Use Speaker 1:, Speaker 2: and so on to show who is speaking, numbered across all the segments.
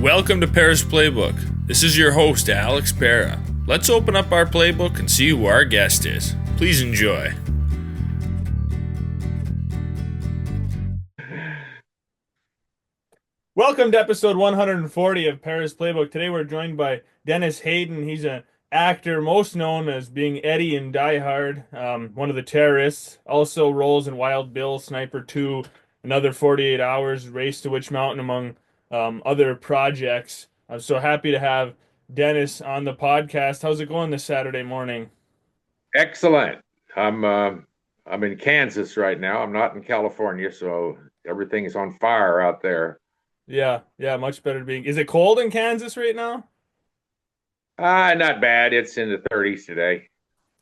Speaker 1: Welcome to Para's Playbook. This is your host, Alex Para. Let's open up our playbook and see who our guest is. Please enjoy. Welcome to episode 140 of Para's Playbook. Today we're joined by Dennis Hayden. He's an actor most known as being Eddie in Die Hard, one of the terrorists. Also roles in Wild Bill, Sniper 2, Another 48 Hours, Race to Witch Mountain, among other projects. I'm so happy to have Dennis on the podcast. How's it going this Saturday morning?
Speaker 2: Excellent. I'm in Kansas right now. I'm not in California, so everything is on fire out there.
Speaker 1: Yeah, much better to be. Is it cold in Kansas right now?
Speaker 2: Not bad. It's in the 30s today.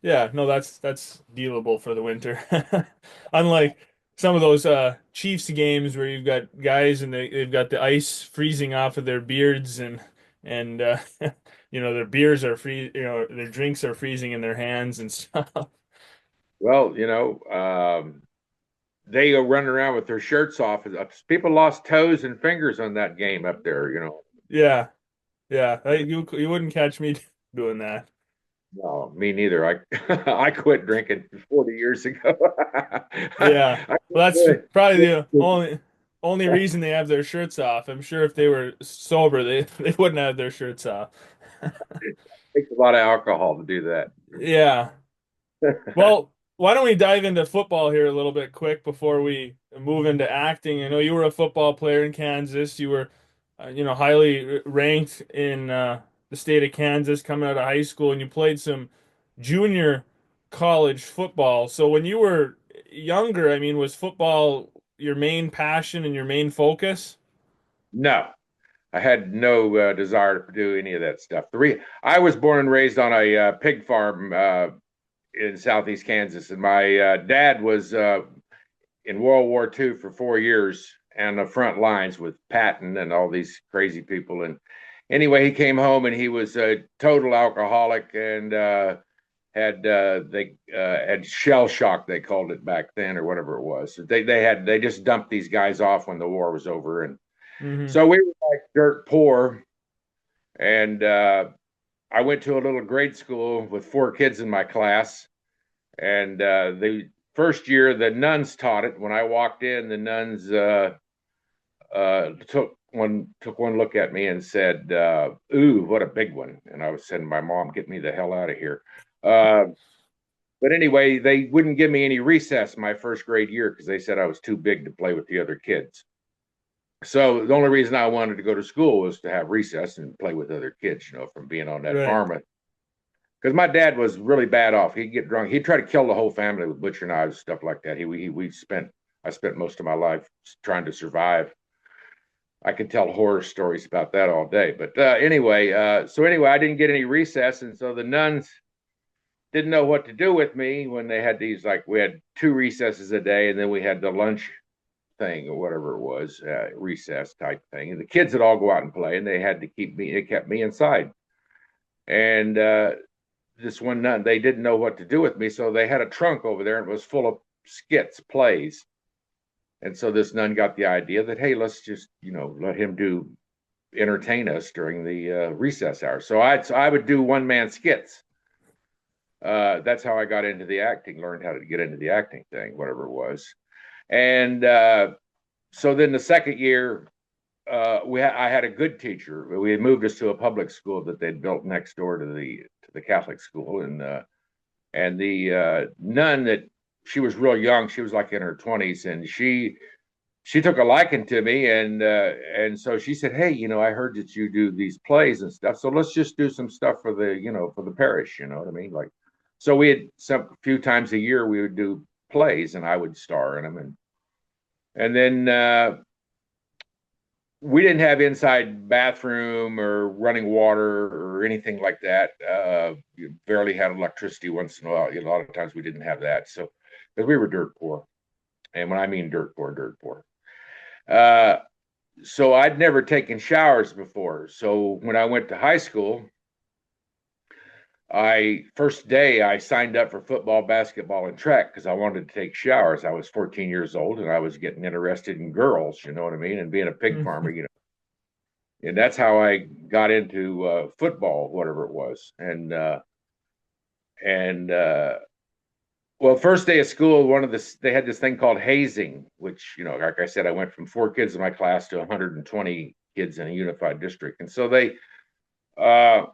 Speaker 1: Yeah, no, that's dealable for the winter. Unlike some of those Chiefs games where you've got guys and they've got the ice freezing off of their beards and their beers are their drinks are freezing in their hands and stuff.
Speaker 2: Well, they go running around with their shirts off. People lost toes and fingers on that game up there.
Speaker 1: Yeah, yeah. You wouldn't catch me doing that.
Speaker 2: No, me neither. I I quit drinking 40 years ago.
Speaker 1: Yeah. Well, that's probably the only reason they have their shirts off. I'm sure if they were sober, they wouldn't have their shirts off.
Speaker 2: It takes a lot of alcohol to do that.
Speaker 1: Yeah. Well, why don't we dive into football here a little bit quick before we move into acting? I know you were a football player in Kansas. You were, highly ranked in the state of Kansas coming out of high school, and you played some junior college football. So when you were younger, I mean, was football your main passion and your main focus?
Speaker 2: No, I had no desire to do any of that stuff. I was born and raised on a pig farm in southeast Kansas, and my dad was in World War II for 4 years on the front lines with Patton and all these crazy people. And anyway, he came home and he was a total alcoholic and had shell shock, they called it back then, or whatever it was. They just dumped these guys off when the war was over, and
Speaker 1: Hmm.
Speaker 2: so we were like dirt poor. And I went to a little grade school with 4 kids in my class, and the first year the nuns taught it. When I walked in, the nuns took one look at me and said, "Ooh, what a big one!" And I was saying to my mom, "Get me the hell out of here." Uh, but anyway, they wouldn't give me any recess my first grade year because they said I was too big to play with the other kids. So the only reason I wanted to go to school was to have recess and play with other kids, from being on that
Speaker 1: Right.
Speaker 2: farm. Because my dad was really bad off. He'd get drunk. He'd try to kill the whole family with butcher knives, stuff like that. I spent most of my life trying to survive. I could tell horror stories about that all day. But anyway, I didn't get any recess, and so the nuns didn't know what to do with me when they had these, like, we had 2 recesses a day, and then we had the lunch thing or whatever it was, recess type thing. And the kids would all go out and play, and they kept me inside. And this one nun, they didn't know what to do with me, so they had a trunk over there, and it was full of skits, plays. And so this nun got the idea that, hey, let's just, let him entertain us during the recess hours. So I would do one man skits. That's how I got into the acting, learned how to get into the acting thing, whatever it was. And so then the second year, I had a good teacher. We had moved us to a public school that they'd built next door to the Catholic school, and the nun, that she was real young. She was like in her 20s, and she took a liking to me, and so she said, "Hey, I heard that you do these plays and stuff. So let's just do some stuff for the parish. You know what I mean? Like, so we had some few times a year we would do plays, and I would star in them, and then we didn't have inside bathroom or running water or anything like that. You barely had electricity once in a while. A lot of times we didn't have that. So, because we were dirt poor. And when I mean dirt poor, dirt poor. Uh, so I'd never taken showers before. So when I went to high school, first day I signed up for football, basketball, and track because I wanted to take showers. I was 14 years old and I was getting interested in girls, you know what I mean, and being a pig farmer, and that's how I got into football, whatever it was. And well, first day of school, they had this thing called hazing, which, like I said, I went from 4 kids in my class to 120 kids in a unified district, and so uh,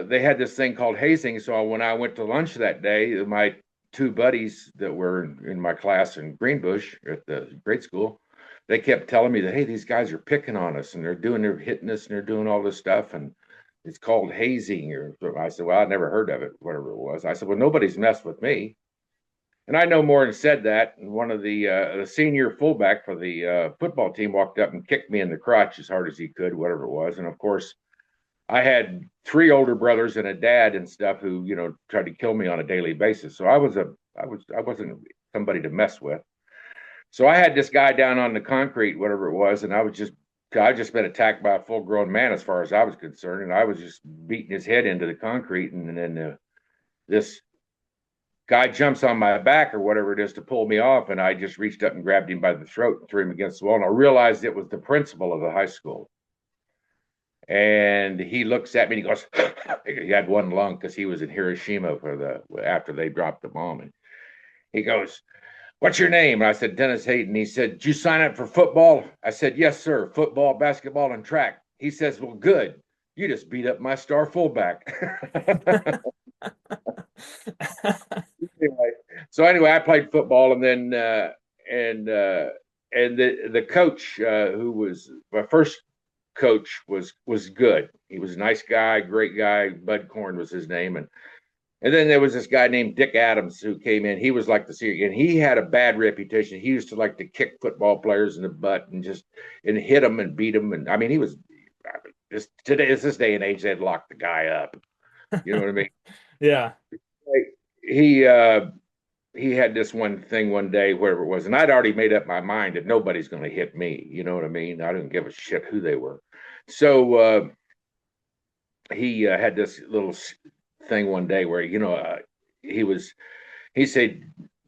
Speaker 2: they had this thing called hazing. So when I went to lunch that day, my two buddies that were in my class in Greenbush at the grade school, they kept telling me that, hey, these guys are picking on us and they're hitting us and they're doing all this stuff. And it's called hazing. Or I said, well, I never heard of it, whatever it was. I said, well, nobody's messed with me. And I know more than said that. And one of the senior fullback for the football team walked up and kicked me in the crotch as hard as he could, whatever it was. And of course, I had 3 older brothers and a dad and stuff who, tried to kill me on a daily basis. So I wasn't somebody to mess with. So I had this guy down on the concrete, whatever it was, and I just been attacked by a full grown man as far as I was concerned, and I was just beating his head into the concrete, and then this guy jumps on my back or whatever it is to pull me off, and I just reached up and grabbed him by the throat and threw him against the wall, and I realized it was the principal of the high school. And he looks at me and he goes, he had one lung because he was in Hiroshima after they dropped the bomb. And he goes, what's your name? And I said, Dennis Hayden. He said, did you sign up for football? I said, yes, sir. Football, basketball, and track. He says, well, good. You just beat up my star fullback. Anyway, so I played football, and then and the coach who was my first coach was good. He was a nice guy, great guy. Bud Corn was his name, and then there was this guy named Dick Adams who came in. He was like the senior, and he had a bad reputation. He used to like to kick football players in the butt and hit them and beat them. And I mean, he was this today. It's this day and age. They'd lock the guy up. You know what I mean?
Speaker 1: Yeah.
Speaker 2: He uh, he had this one thing one day, wherever it was, and I'd already made up my mind that nobody's going to hit me. You know what I mean? I didn't give a shit who they were. So he had this little thing one day where he was he said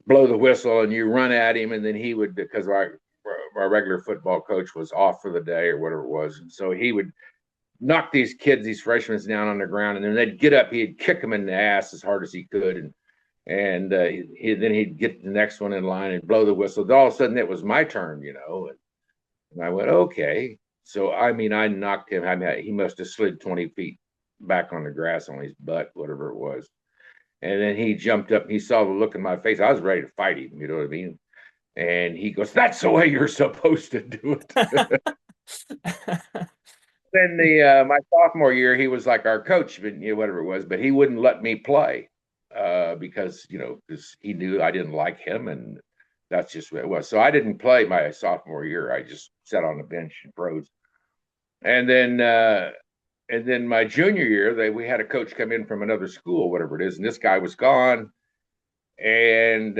Speaker 2: blow the whistle and you run at him, and then he would, because our regular football coach was off for the day or whatever it was, and so he would knock these freshmen down on the ground, and then they'd get up, he'd kick them in the ass as hard as he could, and then he'd get the next one in line and blow the whistle. All of a sudden it was my turn, and I went, okay. So I mean, I knocked him. I mean, he must have slid 20 feet back on the grass on his butt, whatever it was. And then he jumped up and he saw the look in my face. I was ready to fight him, you know what I mean? And he goes, that's the way you're supposed to do it. Then my sophomore year, he was like our coach, but whatever it was, but he wouldn't let me play because he knew I didn't like him, and that's just what it was. So I didn't play my sophomore year. I just sat on the bench and froze. And then my junior year, we had a coach come in from another school, whatever it is, and this guy was gone, and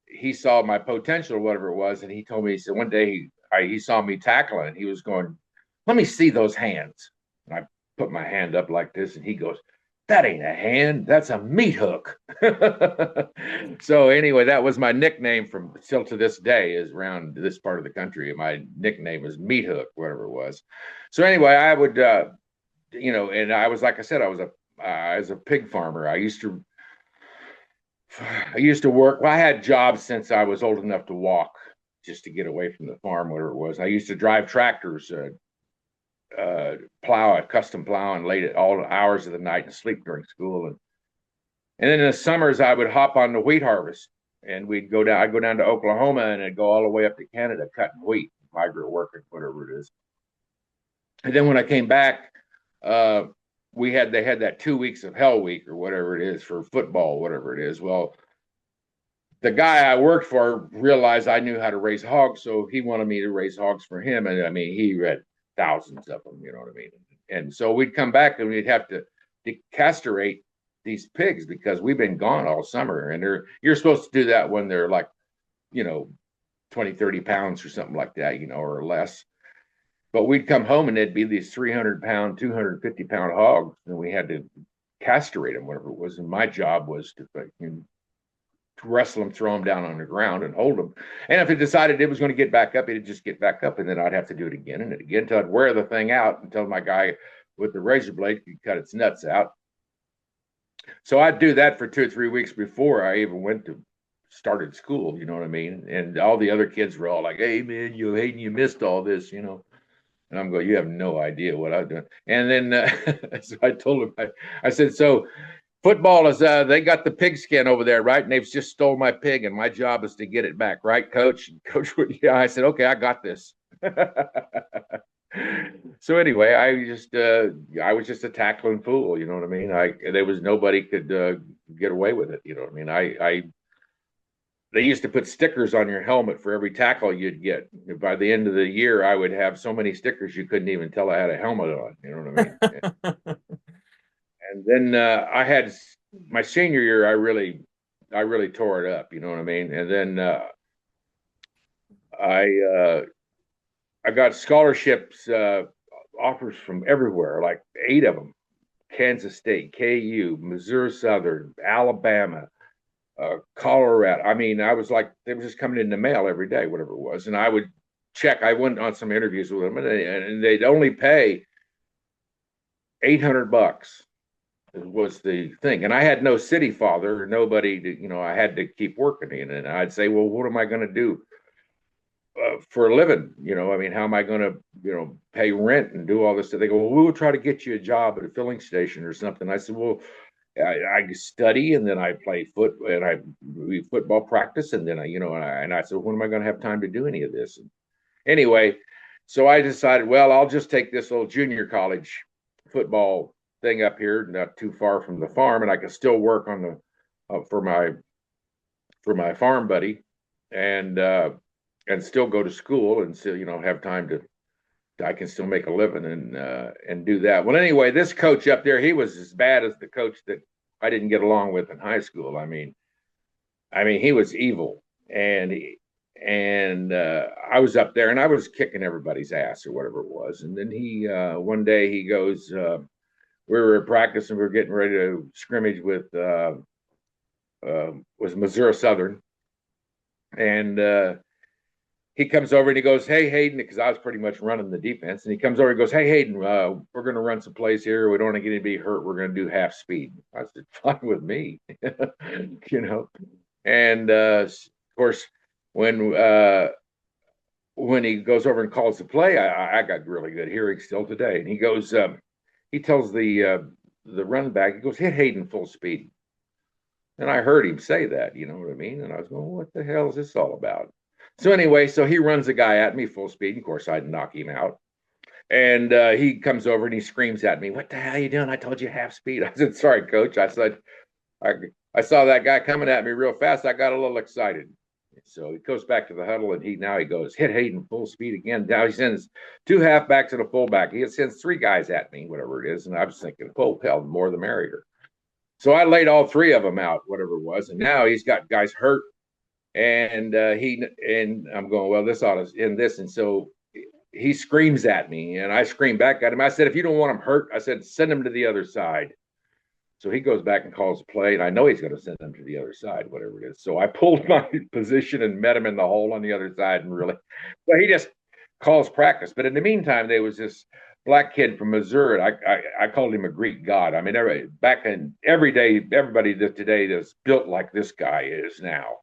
Speaker 2: he saw my potential, whatever it was, and he told me, he said one day he saw me tackling, and he was going, let me see those hands. And I put my hand up like this, and he goes, that ain't a hand, that's a meat hook. So anyway, that was my nickname from still to this day, is around this part of the country. My nickname was meat hook, whatever it was. So anyway, I would, and I was, like I said, I was a pig farmer. I used to work. Well, I had jobs since I was old enough to walk, just to get away from the farm, whatever it was. I used to drive tractors, custom plowing late at all hours of the night and sleep during school. And then in the summers, I would hop on the wheat harvest, and I'd go down to Oklahoma, and I'd go all the way up to Canada cutting wheat, migrant working, whatever it is. And then when I came back, uh, they had that 2 weeks of hell week or whatever it is for football, whatever it is. Well, the guy I worked for realized I knew how to raise hogs, so he wanted me to raise hogs for him. And I mean, he had thousands of them, you know what I mean? And so we'd come back and we'd have to castrate these pigs because we've been gone all summer. And you're supposed to do that when they're like, 20, 30 pounds or something like that, or less. But we'd come home and there'd be these 300-pound, 250-pound hogs, and we had to castrate them, whatever it was. And my job was to wrestle him, throw him down on the ground, and hold him. And if it decided it was going to get back up, it'd just get back up, and then I'd have to do it again and again until I'd wear the thing out until my guy with the razor blade could cut its nuts out. So I'd do that for 2 or 3 weeks before I even went to started school. You know what I mean? And all the other kids were all like, "Hey man, you Hayden, you missed all this," you know. And I'm going, "You have no idea what I've done." And then so I told him, I said, "So football is they got the pigskin over there, right? And they've just stole my pig, and my job is to get it back, right, coach?" And coach would, yeah. I said, "Okay, I got this." So anyway, I was just a tackling fool, you know what I mean? There was nobody could get away with it, you know what I mean? I they used to put stickers on your helmet for every tackle you'd get. By the end of the year, I would have so many stickers you couldn't even tell I had a helmet on, you know what I mean? And then I had my senior year, I really tore it up, you know what I mean? And then I uh, I got scholarships offers from everywhere, like 8 of them: Kansas State, KU, Missouri Southern, Alabama, Colorado. I mean, I was like, they were just coming in the mail every day, whatever it was. And I would check. I went on some interviews with them, and they'd only pay $800 was the thing. And I had no city father, nobody to, you know, I had to keep working. And I'd say, well, what am I going to do for a living? You know, I mean, how am I going to, you know, pay rent and do all this stuff? They go, well, we'll try to get you a job at a filling station or something. I said, well, I study, and then I play and I football practice, and then you know, and I said, when am I going to have time to do any of this? And anyway, so I decided, well, I'll just take this little junior college football thing up here, not too far from the farm, and I can still work on the for my farm buddy, and still go to school, and still, you know, have time to. I can still make a living and do that. Well, anyway, this coach up there, he was as bad as the coach that I didn't get along with in high school. I mean, he was evil, and I was up there, and I was kicking everybody's ass or whatever it was. And then he one day he goes, we were practicing, we were getting ready to scrimmage with was Missouri Southern, and he comes over and he goes, "Hey Hayden," because I was pretty much running the defense, and he comes over and goes, "Hey Hayden, we're going to run some plays here. We don't want to get anybody hurt. We're going to do half speed." I said, "Fine with me," you know. And of course, when when he goes over and calls the play, I got really good hearing still today. And he goes, he tells the running back, he goes, "Hit Hayden full speed." And I heard him say that, you know what I mean? And I was going, "What the hell is this all about?" So anyway, so he runs the guy at me full speed. Of course, I'd knock him out. And he comes over and he screams at me, "What the hell are you doing? I told you half speed." I said, "Sorry, coach." I said, I, I saw that guy coming at me real fast. I got a little excited. So he goes back to the huddle, and he goes, "Hit Hayden full speed again." Now he sends 2 halfbacks and a fullback. He sends 3 guys at me, whatever it is. And I was thinking, oh, hell, the more the merrier. So I laid all 3 of them out, whatever it was. And now he's got guys hurt. And I'm going, well, this ought to end this. And so he screams at me, and I scream back at him. I said, "If you don't want him hurt," I said, "send him to the other side." So he goes back and calls a play, and I know he's going to send him to the other side, whatever it is. So I pulled my position and met him in the hole on the other side, and really, well, he just calls practice. But in the meantime, there was this black kid from Missouri. I called him a Greek god. I mean, back in every day, everybody that today that's built like this guy is now.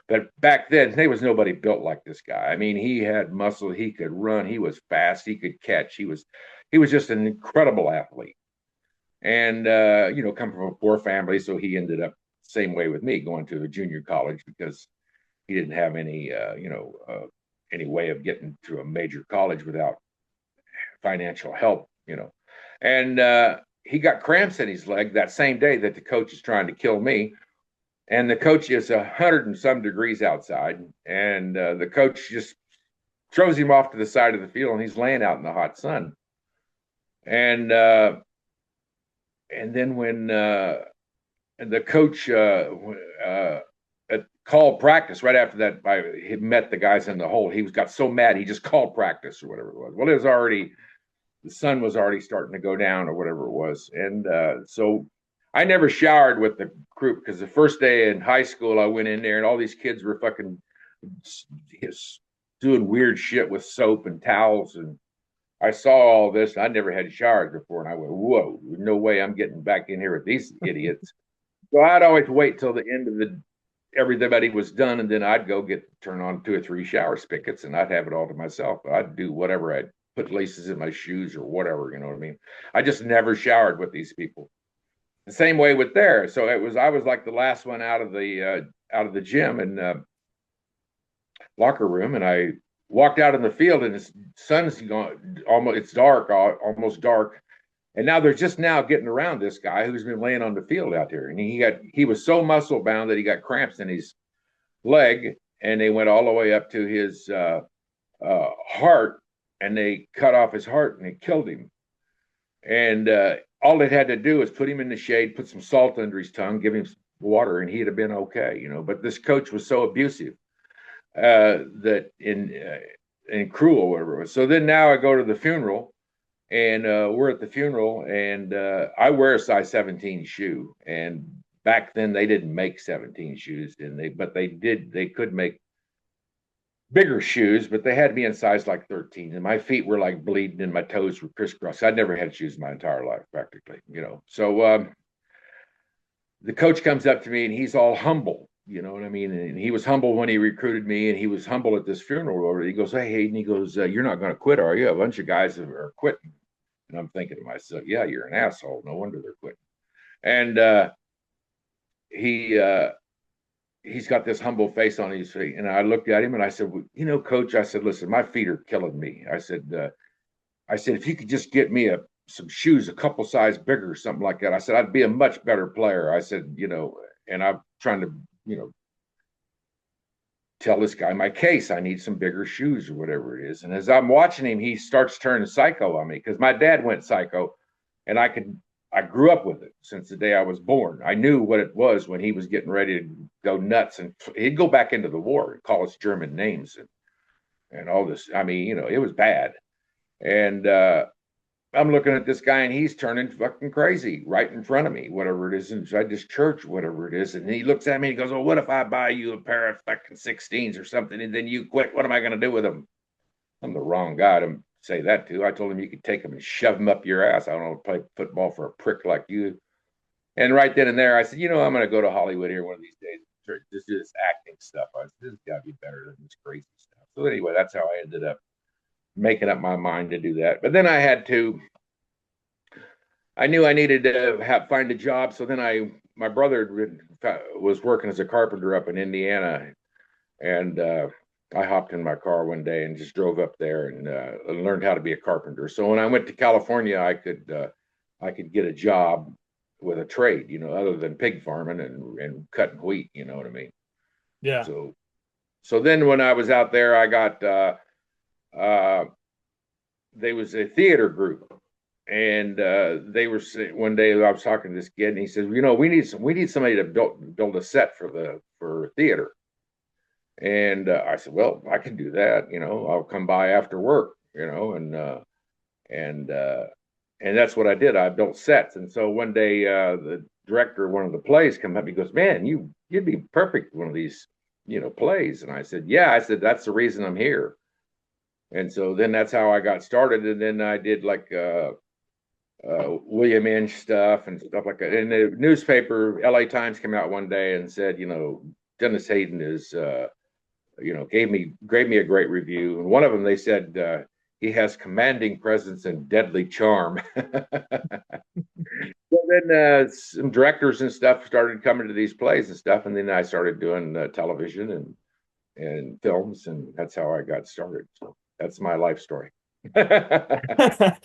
Speaker 2: But back then, there was nobody built like this guy. I mean, he had muscle, he could run, he was fast, he could catch. He was just an incredible athlete. And you know, come from a poor family, so he ended up same way with me, going to a junior college because he didn't have any any way of getting to a major college without financial help, you know. And he got cramps in his leg that same day that the coach is trying to kill me. And the coach is 100 and some degrees outside, and the coach just throws him off to the side of the field, and he's laying out in the hot sun. And then when the coach called practice right after that, he met the guys in the hole. He got so mad he just called practice or whatever it was. Well, it was already, the sun was already starting to go down or whatever it was, and so I never showered with the group because the first day in high school, I went in there and all these kids were fucking doing weird shit with soap and towels. And I saw all this. I never had showered before. And I went, whoa, no way I'm getting back in here with these idiots. So I'd always wait till the end of the everybody was done, and then I'd go get turn on 2 or 3 shower spigots, and I'd have it all to myself. I'd do whatever. I'd put laces in my shoes or whatever. You know what I mean? I just never showered with these people. The same way with there. So it was I was like the last one out of the gym and locker room, and I walked out in the field, and the sun's gone almost. It's dark, almost dark, and now they're just now getting around this guy who's been laying on the field out there, and he was so muscle bound that he got cramps in his leg, and they went all the way up to his heart, and they cut off his heart and they killed him. And all they had to do was put him in the shade, put some salt under his tongue, give him some water, and he'd have been okay, you know. But this coach was so abusive that in cruel or whatever it was. So then now I go to the funeral, and we're at the funeral, and I wear a size 17 shoe, and back then they didn't make 17 shoes, and they could make bigger shoes, but they had me in size like 13, and my feet were like bleeding, and my toes were crisscrossed. I'd never had shoes my entire life, practically, you know. So the coach comes up to me, and he's all humble, you know what I mean? And he was humble when he recruited me, and he was humble at this funeral. He goes, "Hey, Hayden," he goes, "You're not going to quit, are you? A bunch of guys are quitting." And I'm thinking to myself, "Yeah, you're an asshole. No wonder they're quitting." And he he's got this humble face on his face. And I looked at him and I said, well, you know, coach, I said, listen, my feet are killing me. I said, if you could just get me some shoes, a couple size bigger or something like that. I said, I'd be a much better player. I said, you know, and I'm trying to, you know, tell this guy my case. I need some bigger shoes or whatever it is. And as I'm watching him, he starts turning psycho on me because my dad went psycho, and I grew up with it since the day I was born. I knew what it was when he was getting ready to go nuts, and he'd go back into the war and call us German names and all this. I mean, you know, it was bad. And I'm looking at this guy, and he's turning fucking crazy right in front of me, whatever it is, inside this church, whatever it is. And he looks at me and he goes, well, what if I buy you a pair of fucking 16s or something, and then you quit? What am I going to do with them? I'm the wrong guy to say that to. I told him you could take them and shove them up your ass. I don't want to play football for a prick like you. And right then and there, I said, you know, I'm going to go to Hollywood here one of these days. Just do this acting stuff. I said, this has got to be better than this crazy stuff. So anyway, that's how I ended up making up my mind to do that. But then I knew I needed to find a job. So then my brother was working as a carpenter up in Indiana, and I hopped in my car one day and just drove up there and learned how to be a carpenter. So when I went to California, I could get a job with a trade, you know, other than pig farming and cutting wheat. You know what I mean?
Speaker 1: Yeah.
Speaker 2: So then when I was out there, I got uh, there was a theater group, and they were one day I was talking to this kid, and he says, you know, we need somebody to build a set for theater. And I said, well, I can do that. You know, I'll come by after work, you know, and and that's what I did. I built sets. And so one day, the director of one of the plays come up. He goes, man, you'd be perfect one of these, you know, plays. And I said, yeah. I said, that's the reason I'm here. And so then that's how I got started. And then I did like William Inge stuff and stuff like that. And the newspaper, LA Times, came out one day and said, you know, Dennis Hayden is you know, gave me a great review. And one of them, they said he has commanding presence and deadly charm. So then some directors and stuff started coming to these plays and stuff, and then I started doing television and films, and that's how I got started. So that's my life story.
Speaker 1: I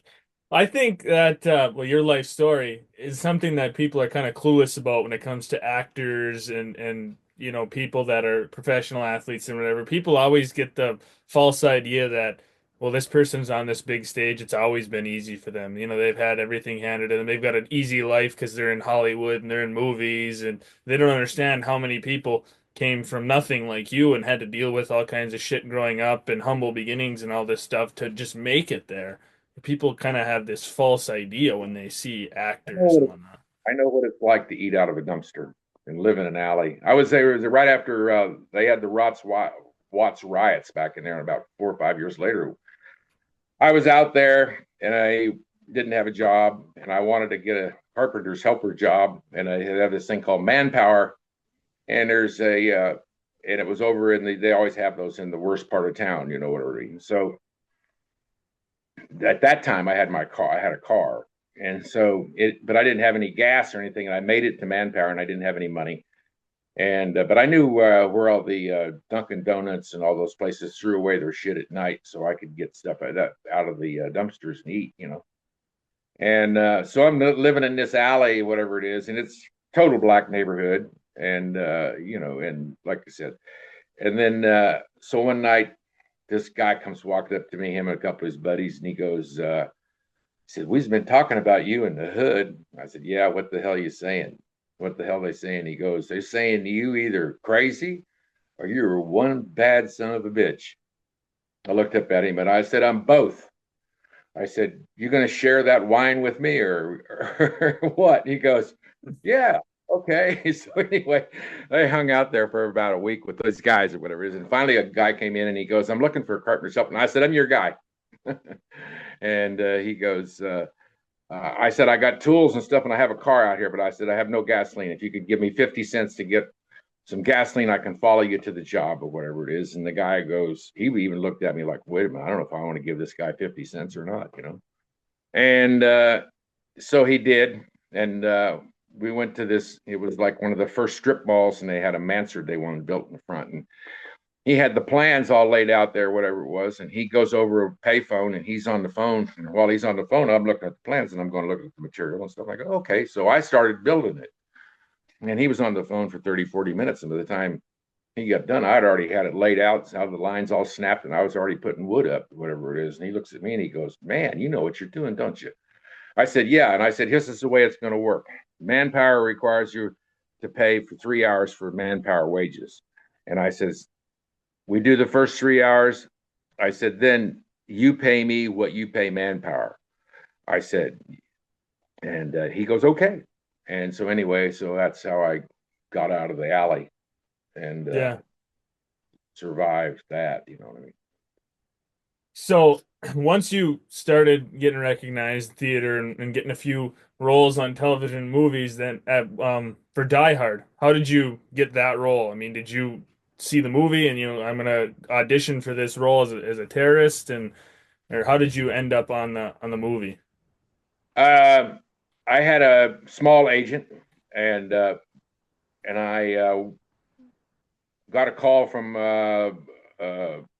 Speaker 1: think that well, your life story is something that people are kind of clueless about when it comes to actors and you know people that are professional athletes and whatever. People always get the false idea that well, this person's on this big stage. It's always been easy for them. You know, they've had everything handed to them. They've got an easy life because they're in Hollywood and they're in movies, and they don't understand how many people came from nothing like you and had to deal with all kinds of shit growing up and humble beginnings and all this stuff to just make it there. People kind of have this false idea when they see actors and whatnot.
Speaker 2: I know what it's like to eat out of a dumpster and live in an alley. I was there, it was right after they had the Watts riots back in there, and about 4 or 5 years later, I was out there and I didn't have a job and I wanted to get a carpenter's helper job, and I have this thing called Manpower, and there's a and it was over in they always have those in the worst part of town, you know what I mean. So at that time I had a car, and so it but I didn't have any gas or anything, and I made it to Manpower and I didn't have any money. And but I knew where all the Dunkin' Donuts and all those places threw away their shit at night, so I could get stuff out of the dumpsters and eat, you know. And so I'm living in this alley, whatever it is, and it's total black neighborhood. And you know, and like I said, and then so one night this guy comes walking up to me, him and a couple of his buddies, and he goes, he said, "We've been talking about you in the hood." I said, "Yeah, what the hell are you saying? What the hell are they saying?" He goes, "They're saying you either crazy or you're one bad son of a bitch." I looked up at him and I said, "I'm both." I said, "You gonna share that wine with me or what?" He goes, "Yeah, okay." So anyway, they hung out there for about a week with those guys or whatever it is. And finally a guy came in and he goes, "I'm looking for a carpenter's help." And I said, "I'm your guy." And he goes, I said, "I got tools and stuff and I have a car out here, but I said, I have no gasoline. If you could give me 50 cents to get some gasoline, I can follow you to the job or whatever it is." And the guy goes, he even looked at me like, "Wait a minute, I don't know if I want to give this guy 50 cents or not, you know?" And so he did. And we went to this, it was like one of the first strip malls, and they had a mansard they wanted built in the front. And he had the plans all laid out there, whatever it was. And he goes over a payphone and he's on the phone. And while he's on the phone, I'm looking at the plans and I'm going to look at the material and stuff. I go, okay. So I started building it. And he was on the phone for 30, 40 minutes. And by the time he got done, I'd already had it laid out, how the lines all snapped, and I was already putting wood up, whatever it is. And he looks at me and he goes, "Man, you know what you're doing, don't you?" I said, "Yeah." And I said, "This is the way it's going to work. Manpower requires you to pay for 3 hours for manpower wages." And I says, "We do the first 3 hours." I said, "Then you pay me what you pay manpower." I said, and he goes, "Okay." And so anyway, so that's how I got out of the alley and
Speaker 1: Yeah.
Speaker 2: survived that. You know what I mean?
Speaker 1: So once you started getting recognized in theater and getting a few roles on television movies, then for Die Hard, how did you get that role? I mean, did you see the movie and I'm gonna audition for this role as a terrorist, and or how did you end up on the movie?
Speaker 2: Uh, I had a small agent, and I got a call from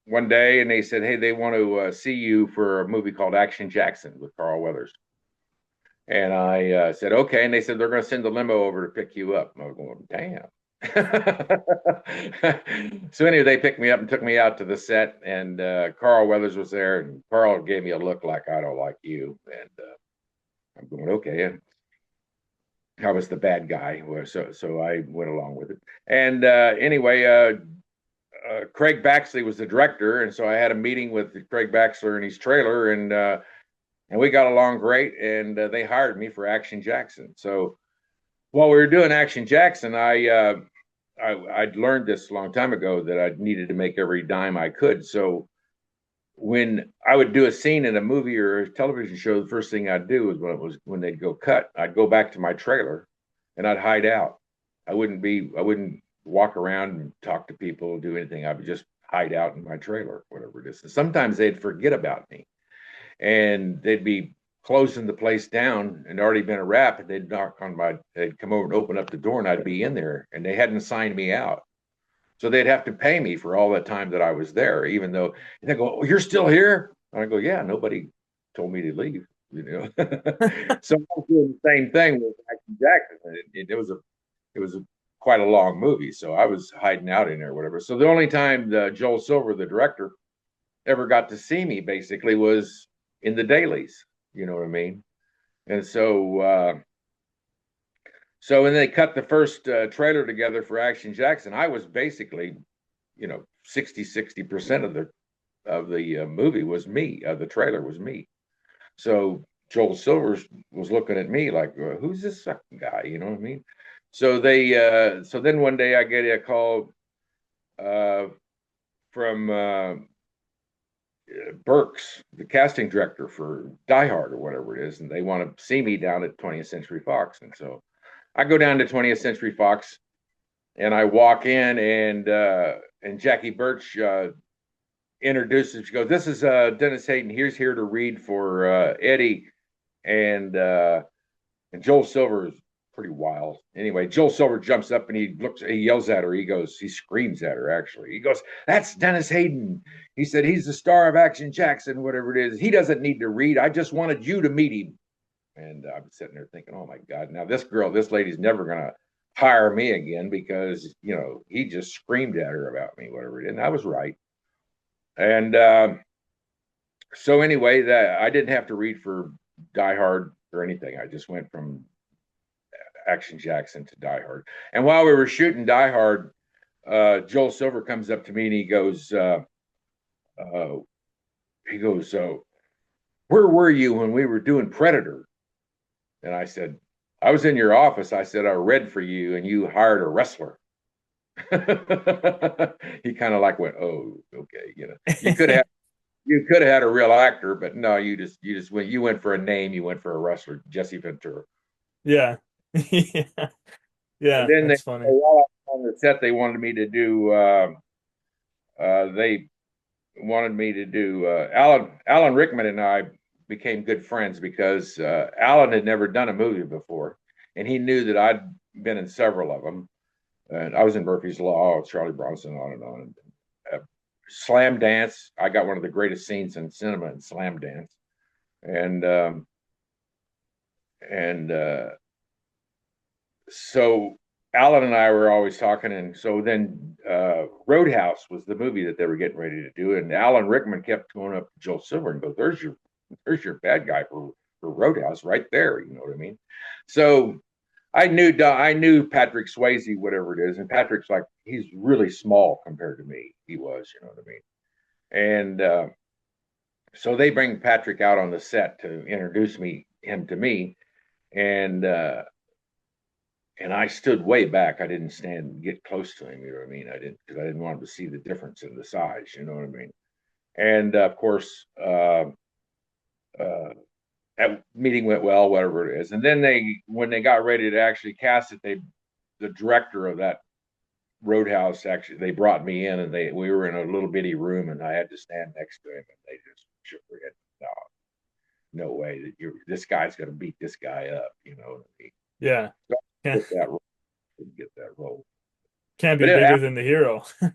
Speaker 2: one day, and they said, "Hey, they want to see you for a movie called Action Jackson with Carl Weathers." And I said, "Okay." And they said they're going to send the limo over to pick you up. And I was going, "Damn." So anyway, they picked me up and took me out to the set, and Carl Weathers was there, and Carl gave me a look like, "I don't like you," and I'm going, "Okay." And I was the bad guy, so I went along with it. And anyway, Craig Baxley was the director, and so I had a meeting with Craig Baxley in his trailer, and we got along great. And they hired me for Action Jackson. So while we were doing Action Jackson, I'd learned this a long time ago that I needed to make every dime I could. So when I would do a scene in a movie or a television show, the first thing I'd do was when they'd go cut, I'd go back to my trailer and I'd hide out. I wouldn't walk around and talk to people, do anything. I would just hide out in my trailer, whatever it is. And sometimes they'd forget about me and they'd be closing the place down and already been a wrap. And they'd come over and open up the door and I'd be in there and they hadn't signed me out. So they'd have to pay me for all the time that I was there, even though they go, "Oh, you're still here?" And I go, "Yeah, nobody told me to leave." You know, so I was doing the same thing with Action Jackson. It was quite a long movie, so I was hiding out in there, or whatever. So the only time Joel Silver, the director, ever got to see me basically was in the dailies. You know what I mean? And so when they cut the first trailer together for Action Jackson, I was basically, 60% of the movie was me. The trailer was me. So Joel Silvers was looking at me like, "Who's this fucking guy?" You know what I mean? So then one day I get a call uh, from Burks, the casting director for Die Hard or whatever it is, and they want to see me down at 20th Century Fox. And so I go down to 20th Century Fox and I walk in, and Jackie Birch introduces. She goes, "This is Dennis Hayden. Here's here to read for Eddie." And and Joel Silver is pretty wild. Anyway, Joel Silver jumps up and he yells at her. He screams at her. Actually, he goes, "That's Dennis Hayden." He said, "He's the star of Action Jackson, whatever it is. He doesn't need to read. I just wanted you to meet him." And I'm sitting there thinking, "Oh my God, now this lady's never gonna hire me again because he just screamed at her about me, whatever it is." And I was right. And so anyway, that I didn't have to read for Die Hard or anything. I just went from Action Jackson to Die Hard. And while we were shooting Die Hard, Joel Silver comes up to me and uh, he goes, "Where were you when we were doing Predator?" And I said, "I was in your office." I said, "I read for you, and you hired a wrestler." He kind of like went, "Oh, okay, you could have had a real actor, but no, you went for a name, you went for a wrestler, Jesse Ventura."
Speaker 1: Yeah. Yeah.
Speaker 2: And
Speaker 1: Yeah,
Speaker 2: then
Speaker 1: that's funny.
Speaker 2: while I was on the set, they wanted me to do they wanted me to do Alan Rickman and I became good friends because Alan had never done a movie before, and he knew that I'd been in several of them. And I was in Murphy's Law, Charlie Bronson, on and on. Uh, Slam Dance, I got one of the greatest scenes in cinema in Slam Dance, and and so Alan and I were always talking, and so then Roadhouse was the movie that they were getting ready to do, and Alan Rickman kept going up to Joel Silver and goes, there's your bad guy for Roadhouse right there." You know what I mean? So I knew Patrick Swayze, whatever it is, and Patrick's like he's really small compared to me. He was, you know what I mean? And so they bring Patrick out on the set to introduce him to me, and I stood way back. I didn't stand get close to him. You know what I mean? I didn't because I didn't want him to see the difference in the size. You know what I mean? And of course, uh, that meeting went well, whatever it is. And then when they got ready to actually cast it, the director of that Roadhouse actually they brought me in, and we were in a little bitty room, and I had to stand next to him, and they just shook their head. No, no way that this guy's going to beat this guy up. You know what I mean?
Speaker 1: Yeah.
Speaker 2: So
Speaker 1: Can't,
Speaker 2: get that role, get that role.
Speaker 1: can't be
Speaker 2: But
Speaker 1: bigger than the hero.
Speaker 2: a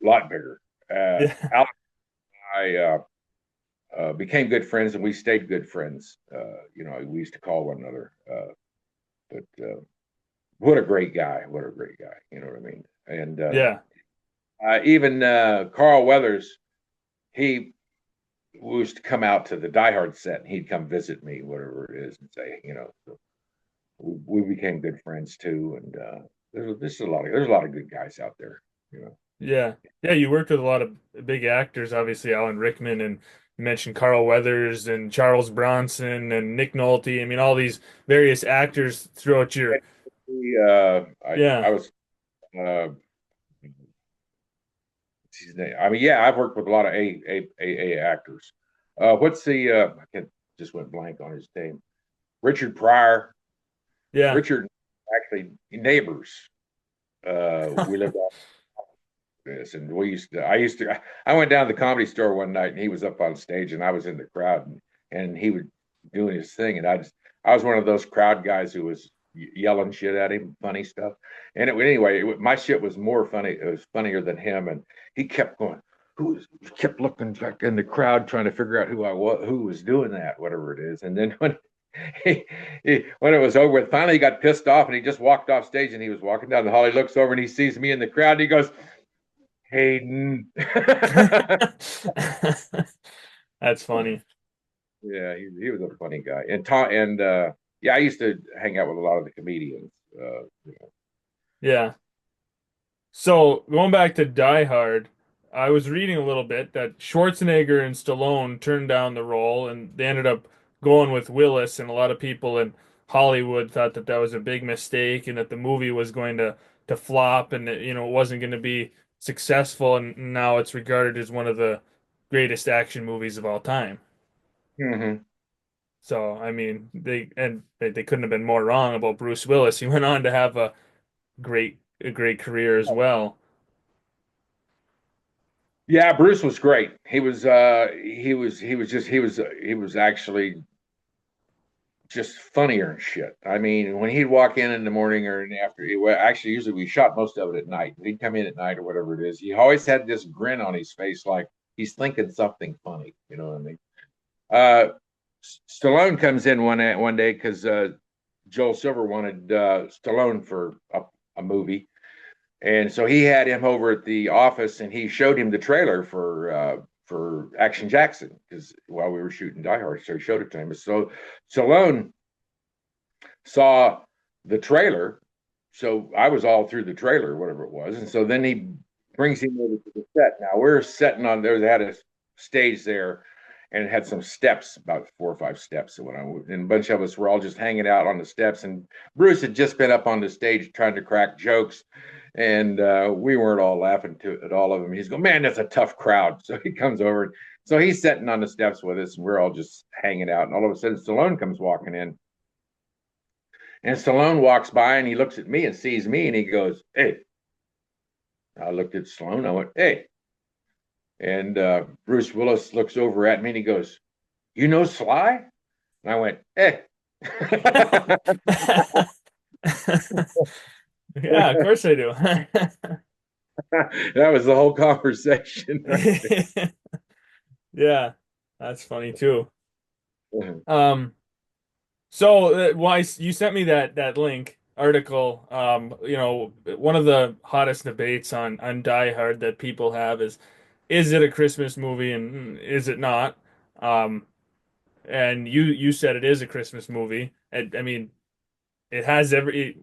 Speaker 2: lot bigger.
Speaker 1: Yeah.
Speaker 2: Alex and I became good friends, and we stayed good friends. We used to call one another. But what a great guy! What a great guy! You know what I mean? And
Speaker 1: Yeah.
Speaker 2: even Carl Weathers, he used to come out to the Die Hard set, and he'd come visit me, whatever it is, and say, so we became good friends too. And there's a lot of good guys out there. You know.
Speaker 1: Yeah. Yeah, you worked with a lot of big actors, obviously Alan Rickman, and you mentioned Carl Weathers and Charles Bronson and Nick Nolte. I mean, all these various actors throughout your
Speaker 2: I
Speaker 1: yeah.
Speaker 2: was his name. I mean, yeah, I've worked with a lot of A actors. What's the I can't just went blank on his name. Richard Pryor.
Speaker 1: Yeah.
Speaker 2: Richard actually neighbors. We lived off this, and I went down to the Comedy Store one night, and he was up on stage, and I was in the crowd, and he was doing his thing, and I was one of those crowd guys who was yelling shit at him, funny stuff. And anyway, my shit was more funny. It was funnier than him, and he kept going. He kept looking like in the crowd, trying to figure out who was doing that, whatever it is. And then when it was over with, finally he got pissed off, and he just walked off stage, and he was walking down the hall. He looks over and he sees me in the crowd, and he goes, "Hayden."
Speaker 1: That's funny.
Speaker 2: Yeah, he was a funny guy. Yeah, I used to hang out with a lot of the comedians.
Speaker 1: Yeah. So going back to Die Hard, I was reading a little bit that Schwarzenegger and Stallone turned down the role, and they ended up going with Willis, and a lot of people in Hollywood thought that that was a big mistake and that the movie was going to flop and that, it wasn't going to be successful. And now it's regarded as one of the greatest action movies of all time.
Speaker 2: Hmm.
Speaker 1: So, I mean, they couldn't have been more wrong about Bruce Willis. He went on to have a great career as well.
Speaker 2: Yeah, Bruce was great. He was actually just funnier and shit. I mean, when he'd walk in the morning or in the afternoon, well, actually, usually we shot most of it at night. He'd come in at night or whatever it is. He always had this grin on his face, like he's thinking something funny. You know what I mean? Uh, Stallone comes in one day because Joel Silver wanted Stallone for a movie, and so he had him over at the office, and he showed him the trailer for Action Jackson because while we were shooting Die Hard, so he showed it to him. So Stallone saw the trailer, so I was all through the trailer, whatever it was, and so then he brings him over to the set. Now we're setting on there. They had a stage there, and it had some steps, about 4 or 5 steps. And and a bunch of us were all just hanging out on the steps, and Bruce had just been up on the stage trying to crack jokes, and we weren't all laughing at all of them. He's going, man, that's a tough crowd. So he comes over. So he's sitting on the steps with us, and we're all just hanging out. And all of a sudden, Stallone comes walking in, and Stallone walks by and he looks at me and sees me and he goes, hey. I looked at Stallone. I went, hey. And Bruce Willis looks over at me and he goes, you know Sly? And I went, hey.
Speaker 1: Yeah, of course I do.
Speaker 2: That was the whole conversation right
Speaker 1: Yeah, that's funny too.
Speaker 2: there.
Speaker 1: Um, so why you sent me that link article? One of the hottest debates on Die Hard that people have is it a Christmas movie and is it not? Um, and you said it is a Christmas movie. And I mean, it has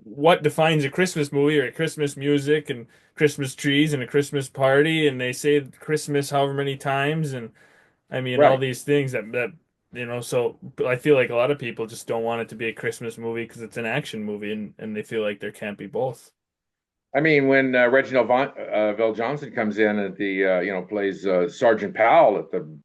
Speaker 1: what defines a Christmas movie or Christmas music and Christmas trees and a Christmas party, and they say Christmas however many times, and I mean all
Speaker 2: Right.
Speaker 1: these things that so I feel like a lot of people just don't want it to be a Christmas movie because it's an action movie and they feel like there can't be both.
Speaker 2: I mean, when Reginald Vell Johnson comes in at plays Sergeant Powell at the,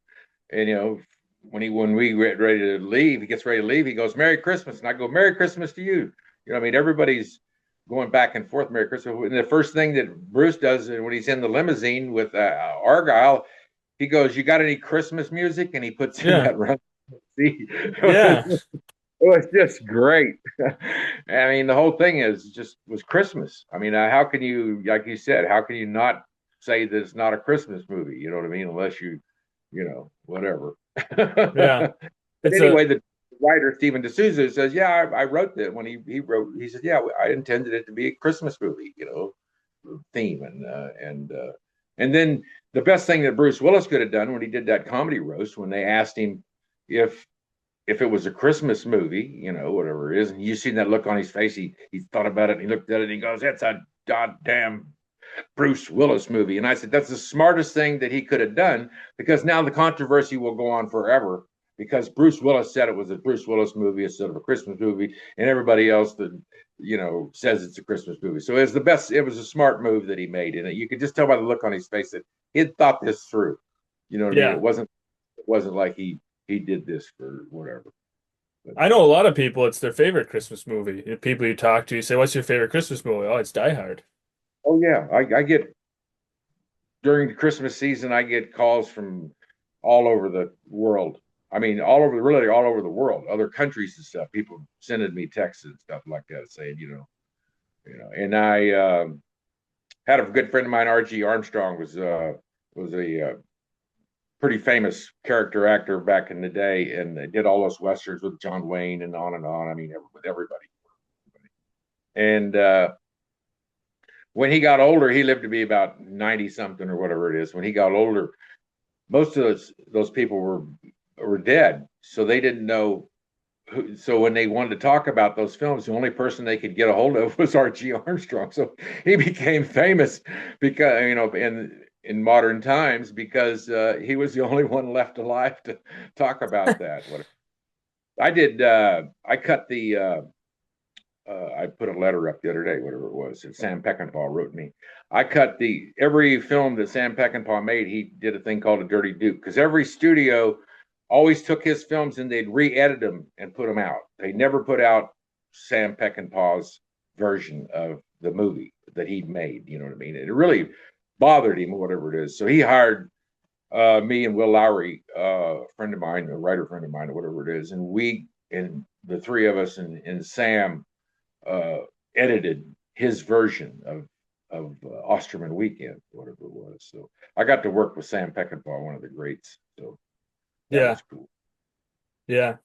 Speaker 2: and when we get ready to leave, he gets ready to leave. He goes, "Merry Christmas," and I go, "Merry Christmas to you." I mean, everybody's going back and forth, "Merry Christmas." And the first thing that Bruce does when he's in the limousine with Argyle, he goes, "You got any Christmas music?" And he puts in
Speaker 1: Yeah.
Speaker 2: that Run See.
Speaker 1: Yeah.
Speaker 2: It was just great. I mean, the whole thing was Christmas. I mean, how can you, like you said, how can you not say that it's not a Christmas movie? You know what I mean? Unless whatever.
Speaker 1: Yeah.
Speaker 2: But
Speaker 1: It's
Speaker 2: anyway,
Speaker 1: a
Speaker 2: the writer Stephen D'Souza says, "Yeah, I wrote that when he wrote. He said, yeah, I intended it to be a Christmas movie, theme, and then the best thing that Bruce Willis could have done when he did that comedy roast, when they asked him if it was a Christmas movie, whatever it is, and you seen that look on his face, he thought about it and he looked at it and he goes, "That's a goddamn Bruce Willis movie." And I said, that's the smartest thing that he could have done because now the controversy will go on forever because Bruce Willis said it was a Bruce Willis movie instead of a Christmas movie, and everybody else that says it's a Christmas movie. So it was the best. It was a smart move that he made, and you could just tell by the look on his face that he had thought this through. You know what I mean?
Speaker 1: yeah.
Speaker 2: It wasn't like he did this for whatever. But
Speaker 1: I know a lot of people, it's their favorite Christmas movie. If people you talk to, you say, "What's your favorite Christmas movie?" Oh, it's Die Hard.
Speaker 2: oh yeah, I get during the Christmas season, I get calls from all over the world. I mean, really all over the world, other countries and stuff. People sending me texts and stuff like that, saying, And I had a good friend of mine, R.G. Armstrong, was a pretty famous character actor back in the day, and they did all those westerns with John Wayne and on and on. I mean, with everybody. And when he got older, he lived to be about 90 something or whatever it is. When he got older, most of those people were dead, so they didn't know who. So when they wanted to talk about those films, the only person they could get a hold of was R.G. Armstrong. So he became famous because in modern times because he was the only one left alive to talk about that. I did. I cut the. I put a letter up the other day, whatever it was, that Sam Peckinpah wrote me. I cut the every film that Sam Peckinpah made. He did a thing called a Dirty Duke because every studio always took his films and they'd re-edit them and put them out. They never put out Sam Peckinpah's version of the movie that he'd made. You know what I mean? It really bothered him, or whatever it is. So he hired me and Will Lowry, a friend of mine, a writer friend of mine, or whatever it is, and we and the three of us and Sam uh, edited his version of Osterman Weekend, whatever it was. So I got to work with Sam Peckinpah, one of the greats. So that
Speaker 1: Yeah,
Speaker 2: was cool.
Speaker 1: yeah.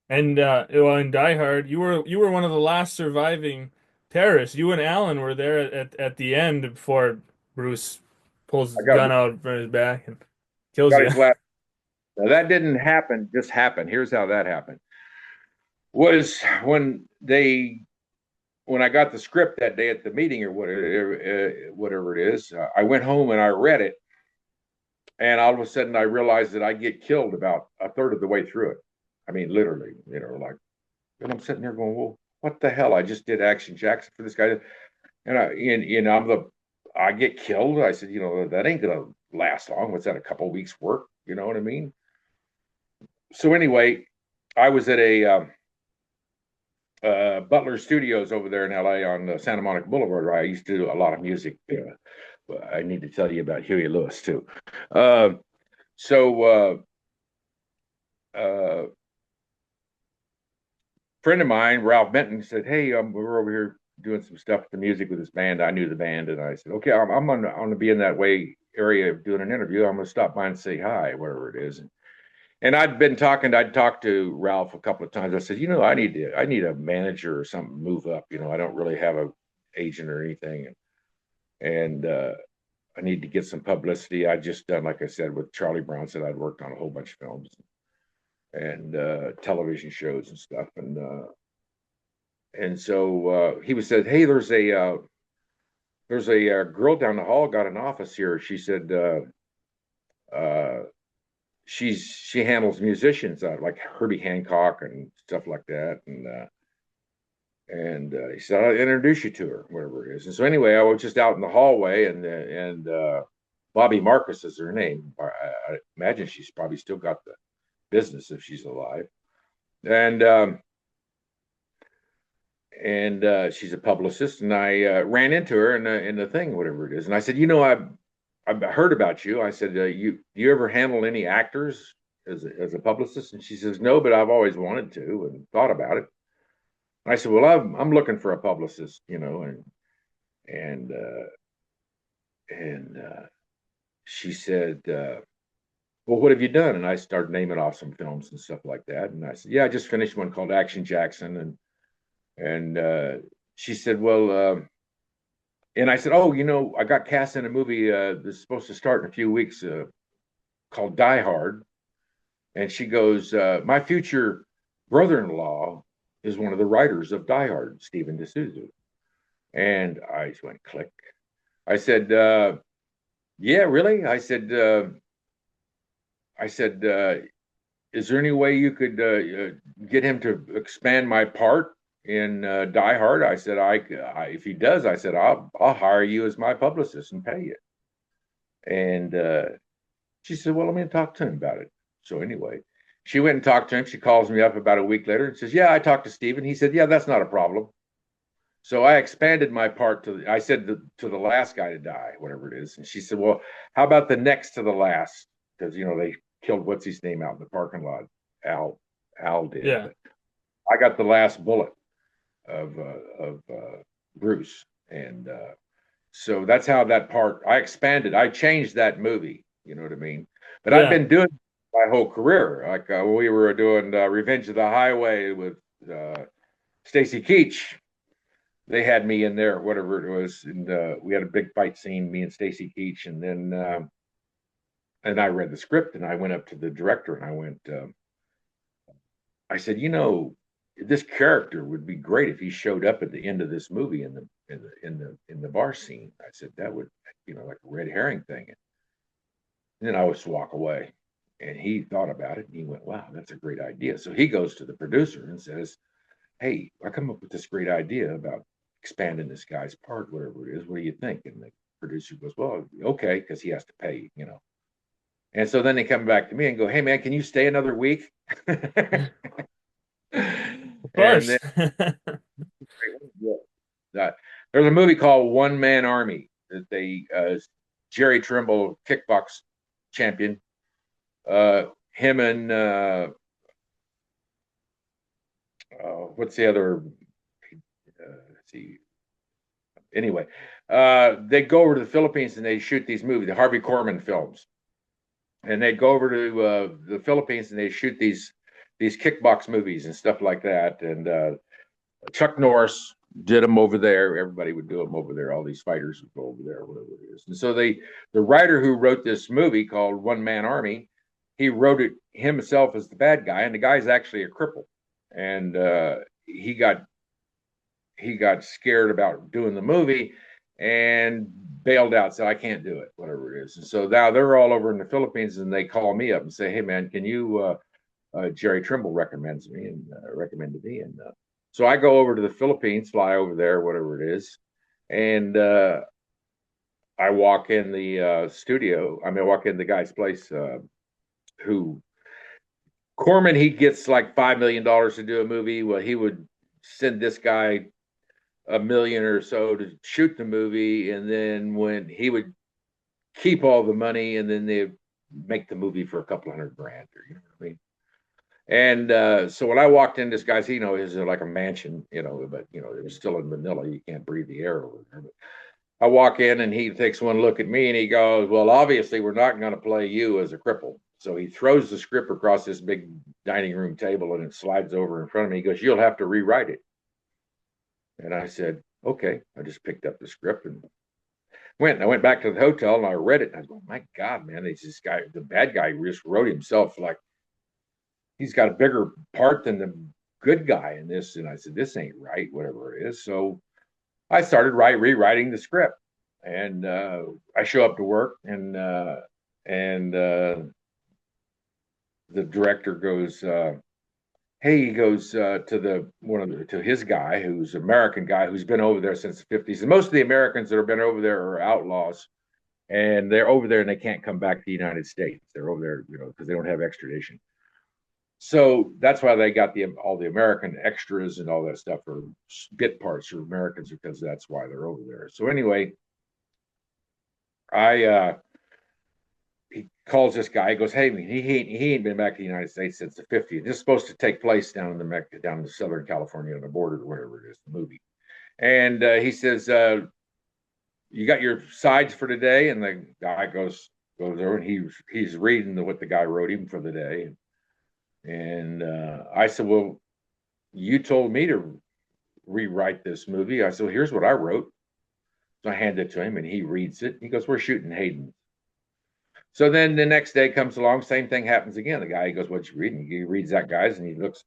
Speaker 1: And well, in Die Hard, you were one of the last surviving terrorists. You and Alan were there at the end before Bruce pulls
Speaker 2: I
Speaker 1: his
Speaker 2: got
Speaker 1: gun out from his back and kills
Speaker 2: got
Speaker 1: you.
Speaker 2: his last. Now that didn't happen. Just happened. Here's how that happened. Was when I got the script that day at the meeting or whatever it is, I went home and I read it, and all of a sudden I realized that I get killed about a third of the way through it. I mean, literally, like, and I'm sitting there going, well, what the hell? I just did Action Jackson for this guy, and I get killed. I said, that ain't gonna last long. What's that? A couple of weeks work? You know what I mean? So anyway, I was at a Butler Studios over there in LA on Santa Monica Boulevard, where I used to do a lot of music. I need to tell you about Huey Lewis too. Uh, so friend of mine, Ralph Benton, said, "Hey, we're over here doing some stuff with the music with this band." I knew the band, and I said, "Okay, I'm gonna be in that way area doing an interview. I'm gonna stop by and say hi, whatever it is." And I'd talked to Ralph a couple of times. I said, I need a manager or something to move up. I don't really have a agent or anything. And I need to get some publicity. I just done, like I said, with Charlie Bronson, I'd worked on a whole bunch of films and television shows and stuff. And so he was said, "Hey, there's a girl down the hall got an office here." She said, uh, she handles musicians like Herbie Hancock and stuff like that, and he said, "I'll introduce you to her, whatever it is." And so anyway, I was just out in the hallway, and Bobby Marcus is her name. I imagine she's probably still got the business if she's alive, and she's a publicist. And I ran into her in the thing, whatever it is, and I said, I've heard about you. I said, do you ever handle any actors as a publicist? And she says, no, but I've always wanted to and thought about it. And I said, well, I'm looking for a publicist, and and she said, well, what have you done? And I started naming off some films and stuff like that. And I said, yeah, I just finished one called Action Jackson, and she said, well. And I said, "Oh, I got cast in a movie that's supposed to start in a few weeks called Die Hard." And she goes, "My future brother-in-law is one of the writers of Die Hard, Stephen D'Souza." And I just went click. I said, "Yeah, really?" I said, "Is there any way you could get him to expand my part in Die Hard?" I said, if he does, I said, I'll hire you as my publicist and pay you." And she said, "Well, let me talk to him about it." So anyway, she went and talked to him. She calls me up about a week later and says, "Yeah, I talked to Stephen." He said, "Yeah, that's not a problem." So I expanded my part I said to the last guy to die, whatever it is. And she said, "Well, how about the next to the last?" Because, they killed what's his name out in the parking lot. Al, Al did.
Speaker 1: Yeah,
Speaker 2: But I got the last bullet of Bruce. And so that's how that part, I expanded, I changed that movie. You know what I mean? But I've
Speaker 1: yeah,
Speaker 2: been doing my whole career. Like we were doing Revenge of the Highway with Stacy Keach. They had me in there, whatever it was, and we had a big fight scene, me and Stacy Keach, and then and I read the script, and I went up to the director, and I went, I said, this character would be great if he showed up at the end of this movie in the bar scene. I said that would, like a red herring thing. And then I always walk away. And he thought about it and he went, wow, that's a great idea. So he goes to the producer and says, hey, I come up with this great idea about expanding this guy's part, whatever it is. What do you think? And the producer goes, well, okay, because he has to pay, you know. And so then they come back to me and go, hey, man, can you stay another week?
Speaker 1: Of
Speaker 2: And
Speaker 1: course.
Speaker 2: then uh, there's a movie called One Man Army that Jerry Trimble, kickbox champion, him and what's the other? Let's see. Anyway, they go over to the Philippines and they shoot these movies, the Harvey Korman films, and they go over to the Philippines and they shoot these kickbox movies and stuff like that. And Chuck Norris did them over there. Everybody would do them over there. All these fighters would go over there, whatever it is. And so the writer who wrote this movie called One Man Army, he wrote it himself as the bad guy, and the guy's actually a cripple. And he got scared about doing the movie and bailed out, said I can't do it, whatever it is. And so now they're all over in the Philippines, and they call me up and say, hey man, can you Jerry Trimble recommended me, and so I go over to the Philippines, fly over there, whatever it is, and I walk in the studio. I mean, I walk in the guy's place. Who Corman? He gets like $5 million to do a movie. Well, he would send this guy a million or so to shoot the movie, and then when he would keep all the money, and then they make the movie for a couple $100 grand, or you know what I mean. And so when I walked in, this guy's, is like a mansion, but it was still in Manila. You can't breathe the air over there. But I walk in and he takes one look at me and he goes, well, obviously we're not going to play you as a cripple. So he throws the script across this big dining room table and it slides over in front of me. He goes, you'll have to rewrite it. And I said, okay. I just picked up the script and I went back to the hotel and I read it. And I go, my God, man, this guy, the bad guy just wrote himself like, he's got a bigger part than the good guy in this. And I said, this ain't right, whatever it is. So I started rewriting the script. And I show up to work and the director goes, hey, he goes to his guy, who's an American guy who's been over there since the 50s. And most of the Americans that have been over there are outlaws. And they're over there and they can't come back to the United States. They're over there, because they don't have extradition. So that's why they got all the American extras and all that stuff, or bit parts for Americans, because that's why they're over there. So anyway, I he calls this guy. He goes, "Hey, he ain't been back to the United States since the 50s. This is supposed to take place down in Southern California on the border, or whatever it is, the movie." And he says, "You got your sides for today?" And the guy goes over and he's reading what the guy wrote him for the day. And I said, well, you told me to rewrite this movie. I said, well, here's what I wrote. So I hand it to him and he reads it. He goes, we're shooting Hayden. So then the next day comes along, same thing happens again. The guy, he goes, what you reading? He reads that guy's and he looks,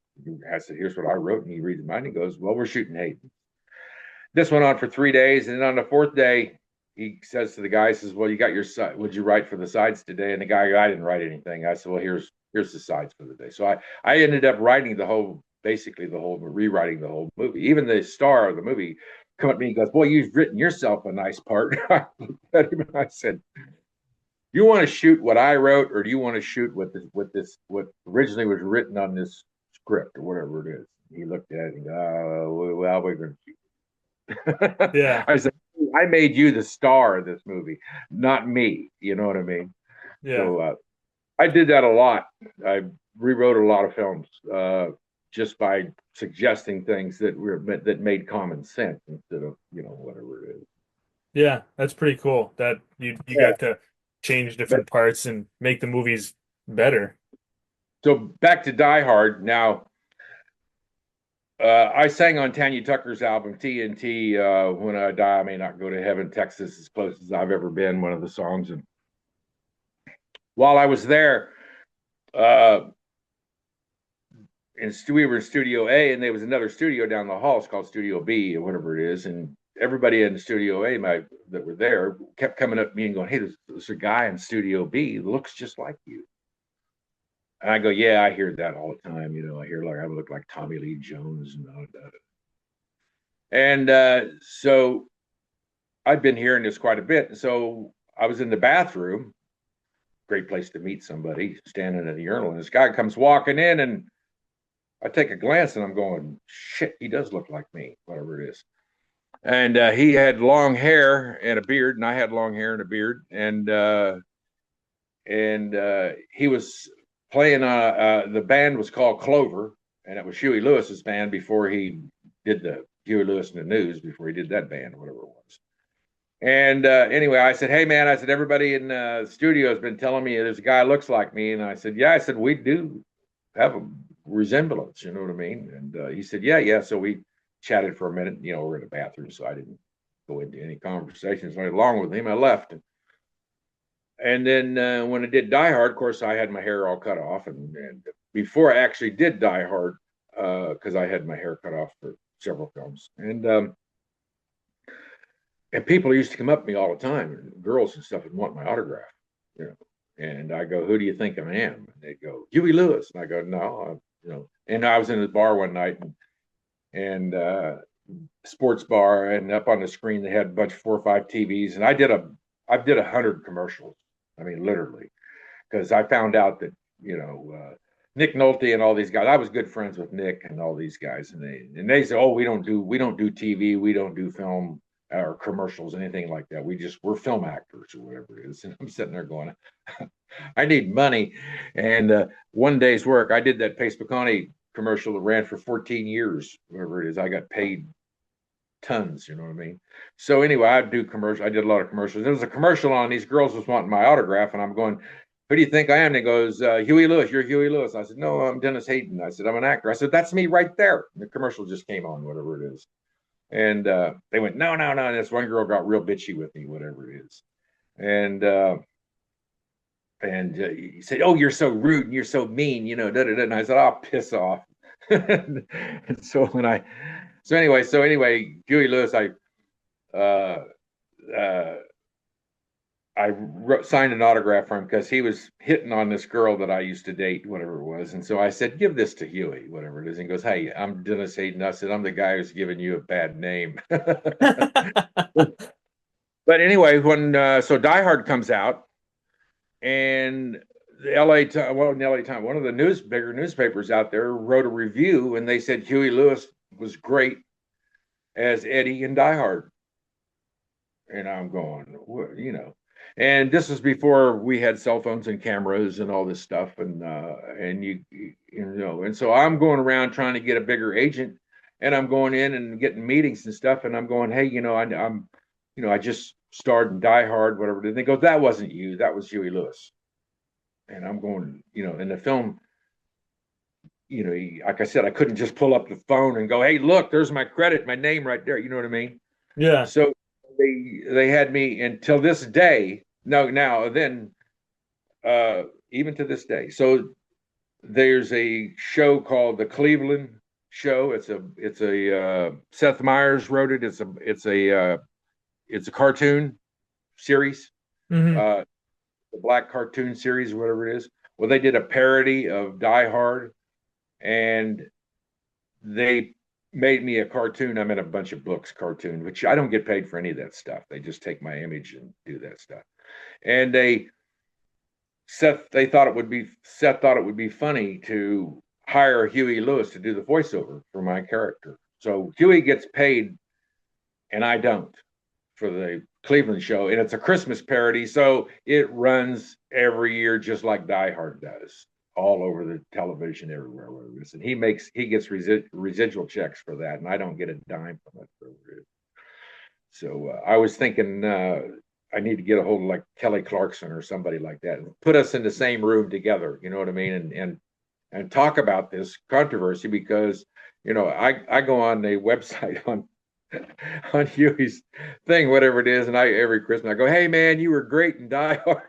Speaker 2: I said, here's what I wrote. And he reads mine. He goes, well, we're shooting Hayden. This went on for 3 days. And then on the fourth day, he says to the guy, he says, well, you got your side. What'd you write for the sides today? And the guy, I didn't write anything. I said, well, here's the sides for the day. So I ended up writing rewriting the whole movie. Even the star of the movie come at me and goes, boy, you've written yourself a nice part. I looked at him and I said, you want to shoot what I wrote, or do you want to shoot what originally was written on this script or whatever it is? He looked at it and well, we're going to shoot.
Speaker 1: Yeah.
Speaker 2: I said, I made you the star of this movie, not me. You know what I mean?
Speaker 1: Yeah.
Speaker 2: So I did that a lot. I rewrote a lot of films just by suggesting things that made common sense instead of whatever it is.
Speaker 1: Yeah. That's pretty cool that you
Speaker 2: Yeah.
Speaker 1: got to change
Speaker 2: But,
Speaker 1: different parts and make the movies better.
Speaker 2: so back to Die Hard. Now, I sang on Tanya Tucker's album TNT. When I die, I may not go to heaven. Texas, as close as I've ever been. One of the songs. And while I was there, uh, we were in Studio A, and there was another studio down the hall. It's called Studio B or whatever it is. And everybody in Studio A, that were there, kept coming up to me and going, "Hey, there's a guy in Studio B who looks just like you." And I go, yeah, I hear that all the time. I hear like I look like Tommy Lee Jones and all that. And so I'd been hearing this quite a bit. And so I was in the bathroom, great place to meet somebody, standing at the urinal. And this guy comes walking in, and I take a glance and I'm going, shit, he does look like me, whatever it is. And he had long hair and a beard, and I had long hair and a beard. And he was playing, the band was called Clover, and it was Huey Lewis's band before he did the Huey Lewis and the News, before he did that band, whatever it was. And anyway, I said, hey, man, I said, everybody in the studio has been telling me this guy looks like me. And I said, yeah, I said, we do have a resemblance, you know what I mean? And he said, yeah, yeah. So we chatted for a minute. We're in the bathroom, so I didn't go into any conversations right along with him. I left. And then when I did Die Hard, of course, I had my hair all cut off. And before I actually did Die Hard, because I had my hair cut off for several films. And people used to come up to me all the time, girls and stuff, and want my autograph, you know. And I go, "Who do you think I am?" And they go, "Huey Lewis." And I go, "No, And I was in the bar one night, and sports bar, and up on the screen they had a bunch of 4 or 5 TVs, and I did 100 commercials. I mean, literally, because I found out that Nick Nolte and all these guys. I was good friends with Nick and all these guys, and they said, "Oh, we don't do TV, we don't do film or commercials, anything like that. We're film actors or whatever it is." And I'm sitting there going, "I need money." And one day's work, I did that Pace Picani commercial that ran for 14 years, whatever it is. I got paid tons, you know what I mean? So anyway, I do commercial. I did a lot of commercials. There was a commercial on. These girls was wanting my autograph, and I'm going, "Who do you think I am?" And he goes, "Huey Lewis. You're Huey Lewis." I said, "No, I'm Dennis Hayden." I said, "I'm an actor." I said, "That's me right there." And the commercial just came on, whatever it is. And they went, "No, no, no." And this one girl got real bitchy with me, whatever it is. And he said, "Oh, you're so rude and you're so mean, da, da, da." And I said, "Oh, piss off." And so anyway, Huey Lewis, uh, uh, signed an autograph for him because he was hitting on this girl that I used to date, whatever it was. And so I said, "Give this to Huey, whatever it is." And he goes, "Hey, I'm Dennis Hayden." I said, "I'm the guy who's giving you a bad name." But anyway, when so Die Hard comes out, and the LA well, in the LA Times, one of the bigger newspapers out there wrote a review, and they said Huey Lewis was great as Eddie in Die Hard. And I'm going, and this was before we had cell phones and cameras and all this stuff, and so I'm going around trying to get a bigger agent, and I'm going in and getting meetings and stuff, and I'm going, "Hey, I just starred in Die Hard, whatever." And they go, "That wasn't you, that was Huey Lewis." And I'm going, in the film, like I said, I couldn't just pull up the phone and go, "Hey, look, there's my credit, my name right there." You know what I mean?
Speaker 1: Yeah.
Speaker 2: So they had me until this day. No, now then, even to this day. So there's a show called the Cleveland Show. It's a Seth Meyers wrote it. It's a cartoon series,
Speaker 1: Hmm.
Speaker 2: uh, the Black cartoon series, whatever it is. Well, they did a parody of Die Hard, and they made me a cartoon. I'm in a bunch of books, cartoon, which I don't get paid for any of that stuff. They just take my image and do that stuff. And Seth thought it would be funny to hire Huey Lewis to do the voiceover for my character. So Huey gets paid and I don't, for the Cleveland Show, and it's a Christmas parody, so it runs every year just like Die Hard does, all over the television everywhere. And he gets residual checks for that, and I don't get a dime from it. So I was thinking I need to get a hold of like Kelly Clarkson or somebody like that and put us in the same room together. You know what I mean? And talk about this controversy, because I go on the website on Huey's thing, whatever it is, and every Christmas I go, "Hey man, you were great in Die Hard."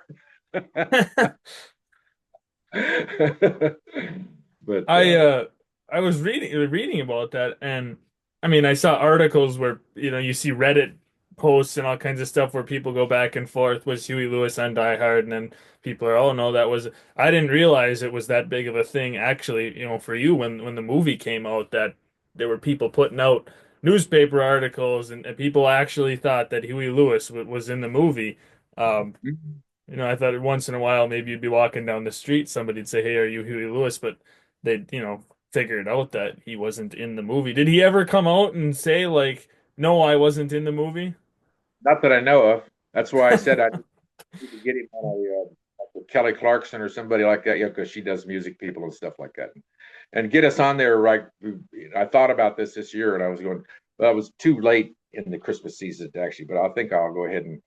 Speaker 2: But
Speaker 1: I was reading about that, and I mean I saw articles where you see Reddit posts and all kinds of stuff where people go back and forth. Was Huey Lewis on Die Hard? And then people are, oh no, that was. I didn't realize it was that big of a thing. Actually, for you when the movie came out, that there were people putting out newspaper articles and people actually thought that Huey Lewis was in the movie. Um,
Speaker 2: Mhm.
Speaker 1: I thought once in a while maybe you'd be walking down the street, somebody'd say, "Hey, are you Huey Lewis?" But they'd, figured out that he wasn't in the movie. Did he ever come out and say like, "No, I wasn't in the movie"?
Speaker 2: Not that I know of. That's why I said I need to get him on like Kelly Clarkson or somebody like that, because she does music people and stuff like that, and get us on there. Right, I thought about this year, and I was going, well, it was too late in the Christmas season actually, but I think I'll go ahead and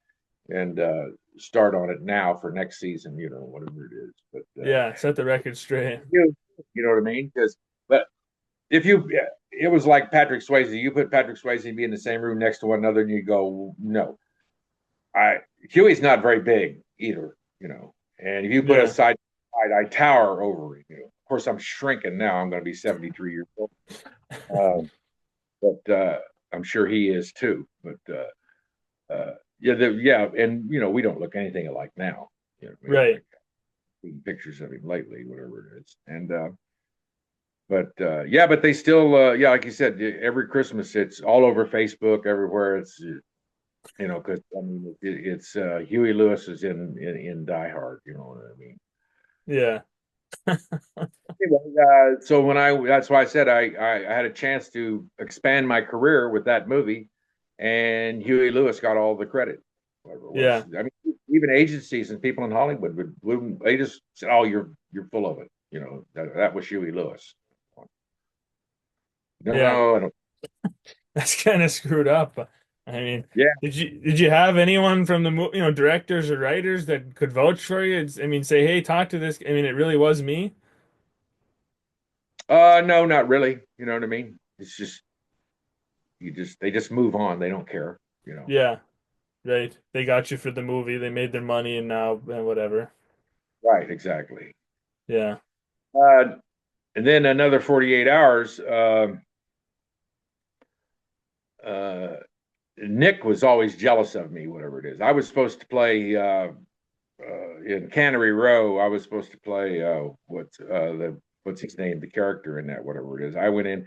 Speaker 2: start on it now for next season, whatever it is. But
Speaker 1: Yeah, set the record straight.
Speaker 2: you know what I mean? But if you, it was like Patrick Swayze. You put Patrick Swayze and be in the same room next to one another, and you go, no, I Huey's not very big either, And if you put a
Speaker 1: Yeah,
Speaker 2: side, I tower over him. Of course, I'm shrinking now. I'm going to be 73 years old, um, but I'm sure he is too. But yeah, yeah, and we don't look anything alike now.
Speaker 1: right.
Speaker 2: Like seen pictures of him lately, whatever it is, and yeah, but they still, yeah, like you said, every Christmas it's all over Facebook, everywhere. It's because I mean it's Huey Lewis is in Die Hard. You know what I mean?
Speaker 1: Yeah,
Speaker 2: Anyway, so that's why I said I had a chance to expand my career with that movie, and Huey Lewis got all the credit, whatever it was.
Speaker 1: yeah,
Speaker 2: I mean, even agencies and people in Hollywood would they just said, "Oh, you're full of it," that was Huey Lewis.
Speaker 1: yeah.
Speaker 2: No, I don't.
Speaker 1: That's kind of screwed up. I mean,
Speaker 2: Yeah,
Speaker 1: did you have anyone from the movie, directors or writers that could vouch for you? I mean, say, hey, talk to this. I mean, it really was me.
Speaker 2: no, not really. You know what I mean? It's just they just move on. They don't care.
Speaker 1: Yeah, right. They got you for the movie. They made their money, and now whatever.
Speaker 2: Right, exactly.
Speaker 1: Yeah,
Speaker 2: Uh, and then another 48 hours. Uh, Nick was always jealous of me, whatever it is. I was supposed to play in Cannery Row. I was supposed to play what's his name, the character in that, whatever it is. I went in.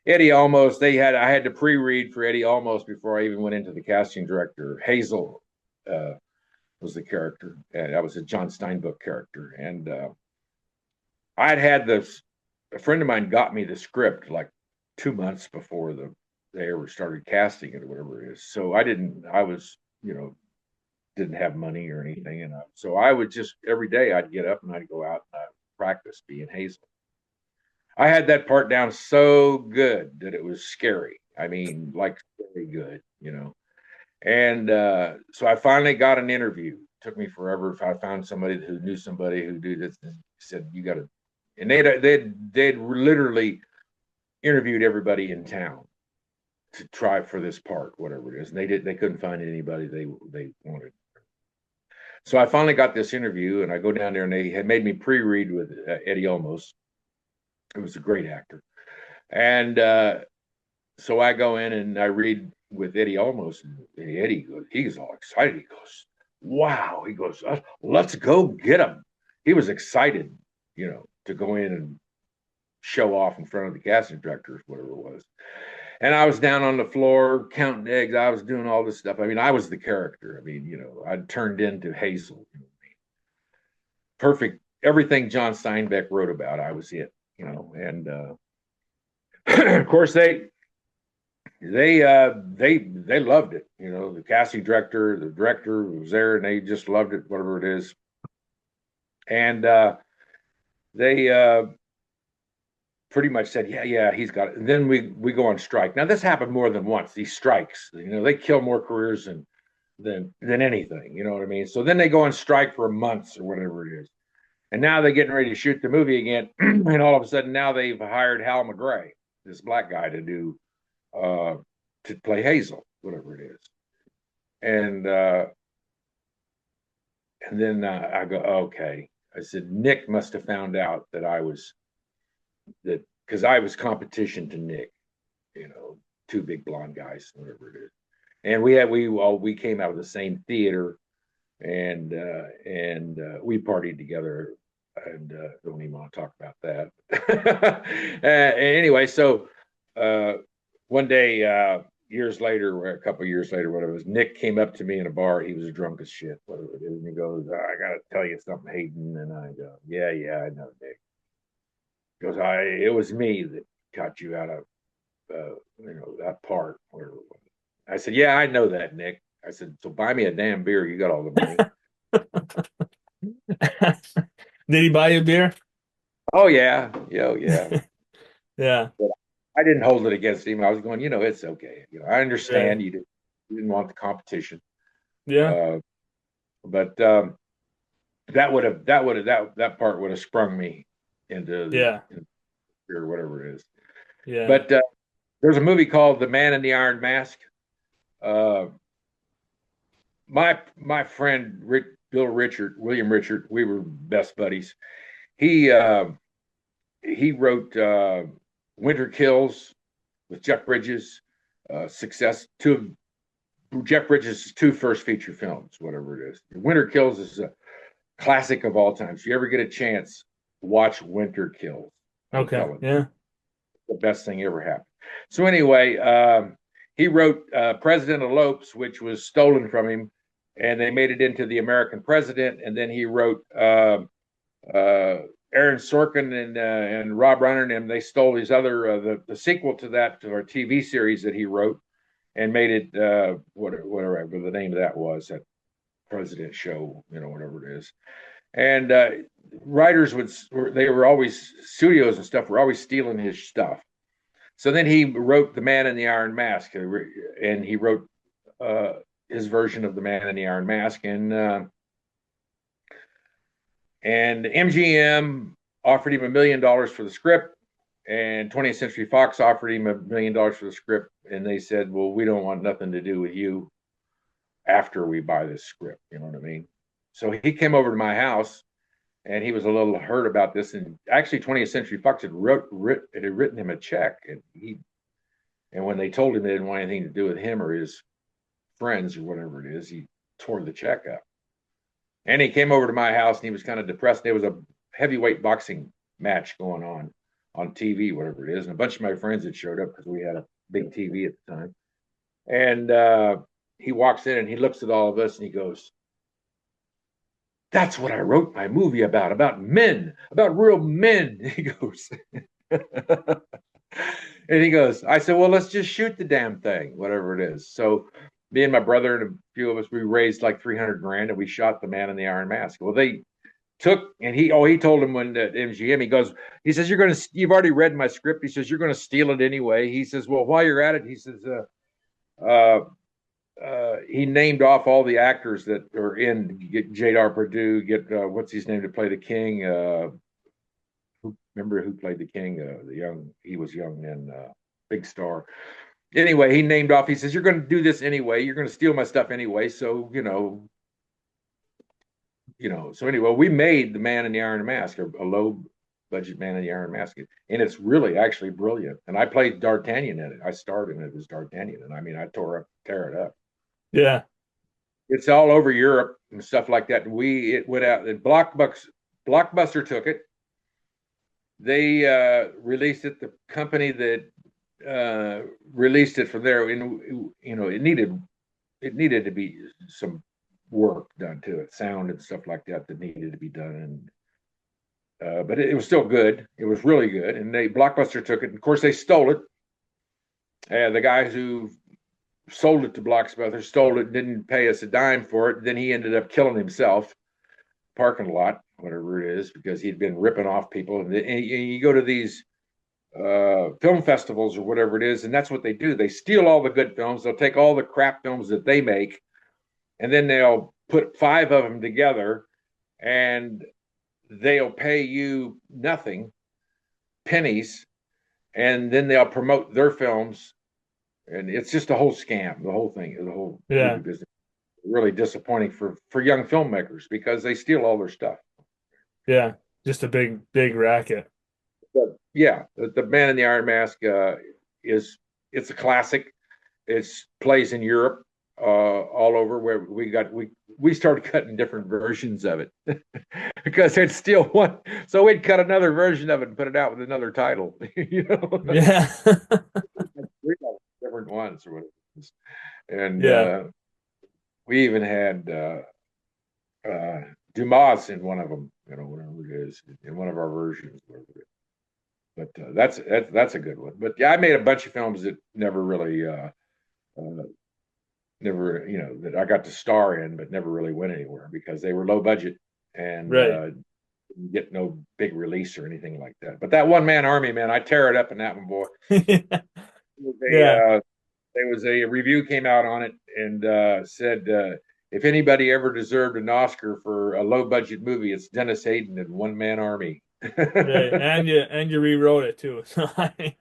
Speaker 2: Eddie Almost. I had to pre-read for Eddie Almost before I even went into the casting director. Hazel uh, was the character, and that was a John Steinbeck character. And I'd had this. A friend of mine got me the script like 2 months before they ever started casting it or whatever it is. So I didn't. I was didn't have money or anything, and so I would just every day I'd get up and I'd go out and I'd practice being Hazel. I had that part down so good that it was scary. I mean, like very good. And so I finally got an interview. It took me forever. If I found somebody who knew somebody who did this, and said you got to, and they'd literally interviewed everybody in town to try for this part, whatever it is. And they couldn't find anybody they wanted. So I finally got this interview, and I go down there, and they had made me pre-read with Eddie Olmos. It was a great actor, and so I go in and I read with Eddie Olmos, and Eddie he's all excited. He goes, "Wow!" He goes, "Let's go get him." He was excited, to go in and show off in front of the casting directors, whatever it was. And I was down on the floor counting eggs. I was doing all this stuff. I mean, I was the character. I mean, I'd turned into Hazel. Perfect. Everything John Steinbeck wrote about, I was it. And of course, they loved it. The casting director, the director was there, and they just loved it, whatever it is. And they pretty much said, yeah, yeah, he's got it. And then we go on strike. Now this happened more than once. These strikes, they kill more careers than anything. You know what I mean? So then they go on strike for months or whatever it is. And now they're getting ready to shoot the movie again. And all of a sudden now they've hired Hal McGray, this black guy, uh, to play Hazel, whatever it is. And then I go, okay. I said Nick must have found out that because I was competition to Nick, two big blonde guys, whatever it is. and we came out of the same theater, and we partied together, and don't even want to talk about that. Anyway, so uh, one day, years later, or a couple of years later, whatever it was, Nick came up to me in a bar. He was drunk as shit, whatever it is, and he goes, "I got to tell you something, Hayden." And I go, "Yeah, yeah, I know, Nick." He goes, it was me that got you out of that part. Where I said, "Yeah, I know that, Nick." I said, "So buy me a damn beer. You got all the money."
Speaker 1: Did he buy you a beer?
Speaker 2: Oh yeah, yeah, oh, yeah.
Speaker 1: Yeah.
Speaker 2: But I didn't hold it against him. I was going, it's okay. I
Speaker 1: Right.
Speaker 2: understand you didn't want the competition,
Speaker 1: Yeah.
Speaker 2: uh, but that part would have sprung me
Speaker 1: Yeah.
Speaker 2: into or whatever it is.
Speaker 1: Yeah.
Speaker 2: But there's a movie called The Man in the Iron Mask. Uh, my friend William Richard, we were best buddies. He uh, he wrote Winter Kills with Jeff Bridges. Success two of Jeff Bridges' two first feature films, whatever it is. Winter Kills is a classic of all time. If you ever get a chance, watch Winter Kills. I'm
Speaker 1: Okay.
Speaker 2: telling you,
Speaker 1: Yeah.
Speaker 2: the best thing ever happened. So anyway, he wrote President Elopes, which was stolen from him, and they made it into The American President. And then he wrote uh, Aaron Sorkin and Rob Reiner and them. They stole his other the sequel to that or TV series that he wrote and made it whatever the name of that was, that President show, whatever it is. And writers they were always, studios and stuff were always stealing his stuff. So then he wrote The Man in the Iron Mask, and he wrote uh, his version of The Man in the Iron Mask, and MGM offered him $1 million for the script, and 20th Century Fox offered him $1 million for the script, and they said, "Well, we don't want nothing to do with you after we buy this script." You know what I mean? So he came over to my house, and he was a little hurt about this. And actually, 20th Century Fox had written him a check, and when they told him they didn't want anything to do with him or his friends or whatever it is, he tore the check up. And he came over to my house, and he was kind of depressed. There was a heavyweight boxing match going on TV, whatever it is, and a bunch of my friends had showed up because we had a big TV at the time. And he walks in and he looks at all of us and he goes, "That's what I wrote my movie about men, about real men." He goes, and he goes, I said, "Well, let's just shoot the damn thing, whatever it is." So me and my brother and a few of us, we raised like 300 grand and we shot The Man in the Iron Mask. Well, they took, and he told him when at MGM, he says, you've already read my script. He says, "You're going to steal it anyway." He says, "Well, while you're at it," he says, uh, he named off all the actors that are in. Get Jadar Purdue, get what's his name to play the king. Remember who played the king? He was young and big star. Anyway, he named off. He says, "You're going to do this anyway. You're going to steal my stuff anyway. So So anyway, we made The Man in the Iron Mask, a low budget Man in the Iron Mask, and it's really actually brilliant. And I played D'Artagnan in it. I starred in it as D'Artagnan, and I mean, I tear it up.
Speaker 1: Yeah.
Speaker 2: It's all over Europe and stuff like that. And it went out, and Blockbuster took it. They released it. The company that released it from there, and it needed to be some work done to it, sound and stuff like that needed to be done. And but it was still good. It was really good. And Blockbuster took it. And of course, they stole it. The guys who sold it to Blockbuster stole it, didn't pay us a dime for it. Then he ended up killing himself, parking lot, whatever it is, because he'd been ripping off people. And you go to these film festivals or whatever it is, and that's what they do. They steal all the good films. They'll take all the crap films that they make, and then they'll put 5 of them together, and they'll pay you nothing, pennies, and then they'll promote their films. And it's just a whole scam, the whole thing, the whole movie
Speaker 1: Yeah.
Speaker 2: business. Really disappointing for young filmmakers because they steal all their stuff.
Speaker 1: Yeah. Just a big, big racket.
Speaker 2: But yeah, the Man in the Iron Mask is it's a classic. It plays in Europe. all over where we started cutting different versions of it because it's still one. So we'd cut another version of it and put it out with another title,
Speaker 1: Yeah.
Speaker 2: three different ones or whatever. And
Speaker 1: Yeah.
Speaker 2: we even had uh, Dumas in one of them, whatever it is, in one of our versions. But that's a good one. But yeah, I made a bunch of films that never really never that I got to star in, but never really went anywhere because they were low budget and
Speaker 1: Right.
Speaker 2: didn't get no big release or anything like that. But that One Man Army, man, I tear it up in that one, boy.
Speaker 1: Yeah.
Speaker 2: There was a review came out on it and said if anybody ever deserved an Oscar for a low budget movie, it's Dennis Hayden in One Man Army.
Speaker 1: Right. And you rewrote it too. So I mean,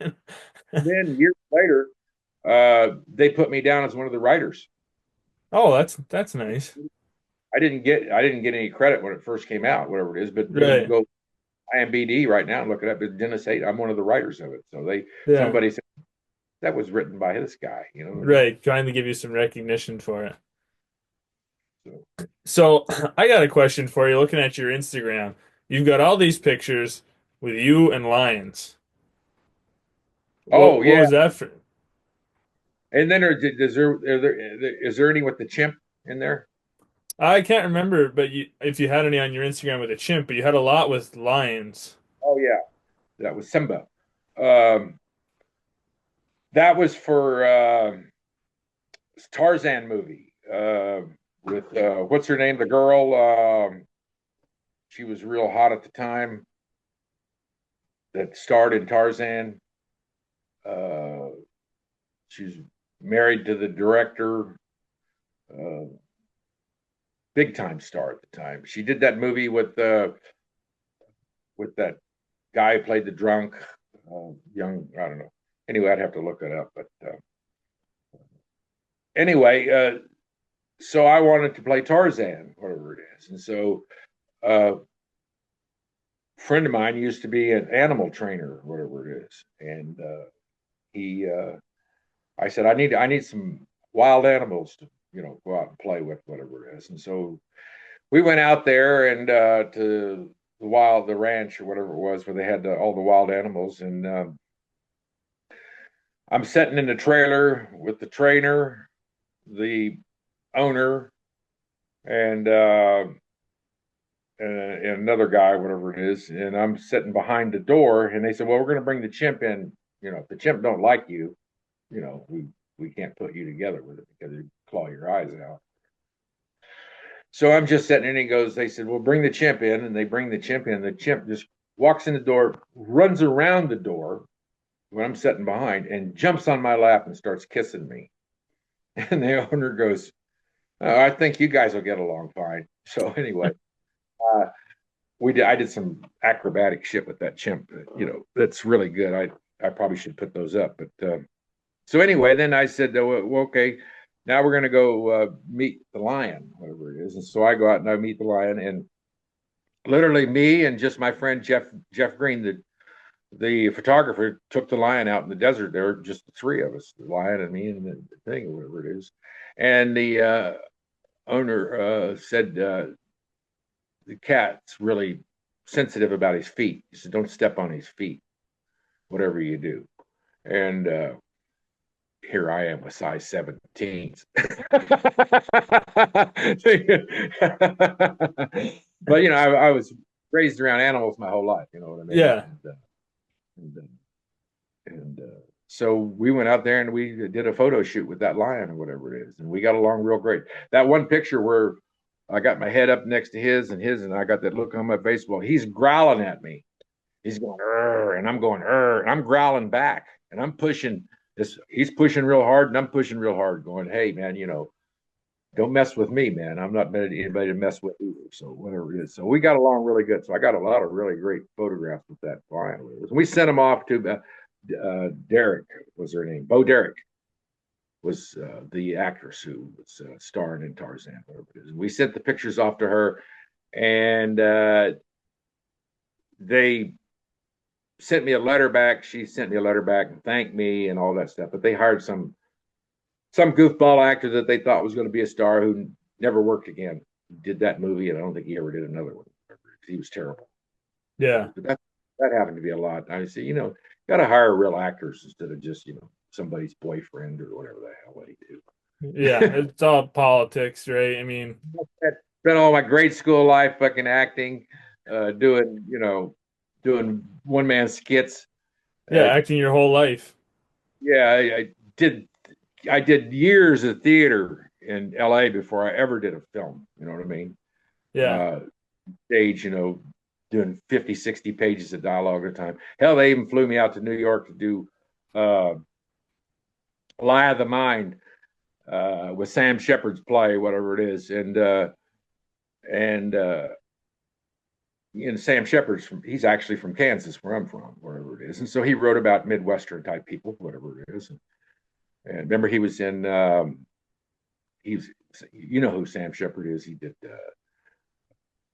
Speaker 2: Then years later, they put me down as one of the writers.
Speaker 1: oh, that's nice.
Speaker 2: I didn't get any credit when it first came out, whatever it is. But you can
Speaker 1: Right.
Speaker 2: go IMDb right now and look it up. It's Dennis Hayden. I'm one of the writers of it. So
Speaker 1: Yeah.
Speaker 2: somebody said that was written by this guy.
Speaker 1: Right. Trying to give you some recognition for it.
Speaker 2: So,
Speaker 1: So I got a question for you. Looking at your Instagram, you've got all these pictures with you and lions. What
Speaker 2: oh
Speaker 1: what
Speaker 2: yeah,
Speaker 1: was that for?
Speaker 2: and then is there any with the chimp in there?
Speaker 1: I can't remember, but if you had any on your Instagram with a chimp, but you had a lot with lions.
Speaker 2: Oh yeah, that was Simba. Um, that was for Tarzan movie with what's her name? The girl. She was real hot at the time that starred in Tarzan. Uh, she's married to the director, uh, big time star at the time. She did that movie with that guy who played the drunk, young. I don't know. Anyway, I'd have to look it up. But anyway, so I wanted to play Tarzan, whatever it is, and so a friend of mine used to be an animal trainer, whatever it is, and he I said I need some wild animals to go out and play with, whatever it is. And so we went out there and to the ranch or whatever it was where they had all the wild animals. And I'm sitting in the trailer with the trainer, the owner, and and another guy, whatever it is. And I'm sitting behind the door, and they said, "Well, we're going to bring the chimp in. If the chimp don't like you, we can't put you together with it because it claw your eyes out." So I'm just sitting there and he goes, they said, "Well, bring the chimp in." And they bring the chimp in. The chimp just walks in the door, runs around the door when I'm sitting behind, and jumps on my lap and starts kissing me. And the owner goes, "Oh, I think you guys will get along fine." So anyway, uh, I did some acrobatic shit with that chimp. That's really good. I probably should put those up. But so anyway, then I said, well, okay, now we're going to go meet the lion, whatever it is. And so I go out and I meet the lion, and literally me and just my friend Jeff Green, the photographer, took the lion out in the desert. There were just the three of us, the lion and me and the thing, or whatever it is. And the owner said the cat's really sensitive about his feet. He said, "Don't step on his feet, whatever you do." And here I am with size 17s. But I was raised around animals my whole life. You know what I mean?
Speaker 1: Yeah.
Speaker 2: And, so we went out there and we did a photo shoot with that lion or whatever it is, and we got along real great. That one picture where I got my head up next to his, and I got that look on my face. Well, he's growling at me. He's going, and I'm going, and I'm growling back, and I'm pushing this. He's pushing real hard, and I'm pushing real hard, going, "Hey, man, don't mess with me, man. I'm not anybody to mess with either." So whatever it is. So we got along really good. So I got a lot of really great photographs with that flying. We sent them off to Derek, was her name. Bo Derek was the actress who was starring in Tarzan, whatever it is. We sent the pictures off to her, and they sent me a letter back. She sent me a letter back and thanked me and all that stuff. But they hired some some goofball actor that they thought was going to be a star who never worked again. Did that movie, and I don't think he ever did another one. He was terrible.
Speaker 1: Yeah.
Speaker 2: But that happened to be a lot. I say, got to hire real actors instead of just somebody's boyfriend or whatever the hell they
Speaker 1: Yeah,
Speaker 2: do.
Speaker 1: it's all politics, right? I mean,
Speaker 2: Spent all my grade school life fucking acting, doing one man skits.
Speaker 1: yeah,
Speaker 2: Uh,
Speaker 1: acting your whole life.
Speaker 2: yeah, did I did years of theater in LA before I ever did a film. You know what I mean?
Speaker 1: Yeah.
Speaker 2: Uh, Stage, doing 50, 60 pages of dialogue at a time. Hell, they even flew me out to New York to do uh, Lie of the Mind with Sam Shepard's play, whatever it is. And Sam Shepard's he's actually from Kansas, where I'm from, wherever it is. And so he wrote about Midwestern type people, whatever it is. And remember, he was in, he's, you know who Sam Shepard is. He did,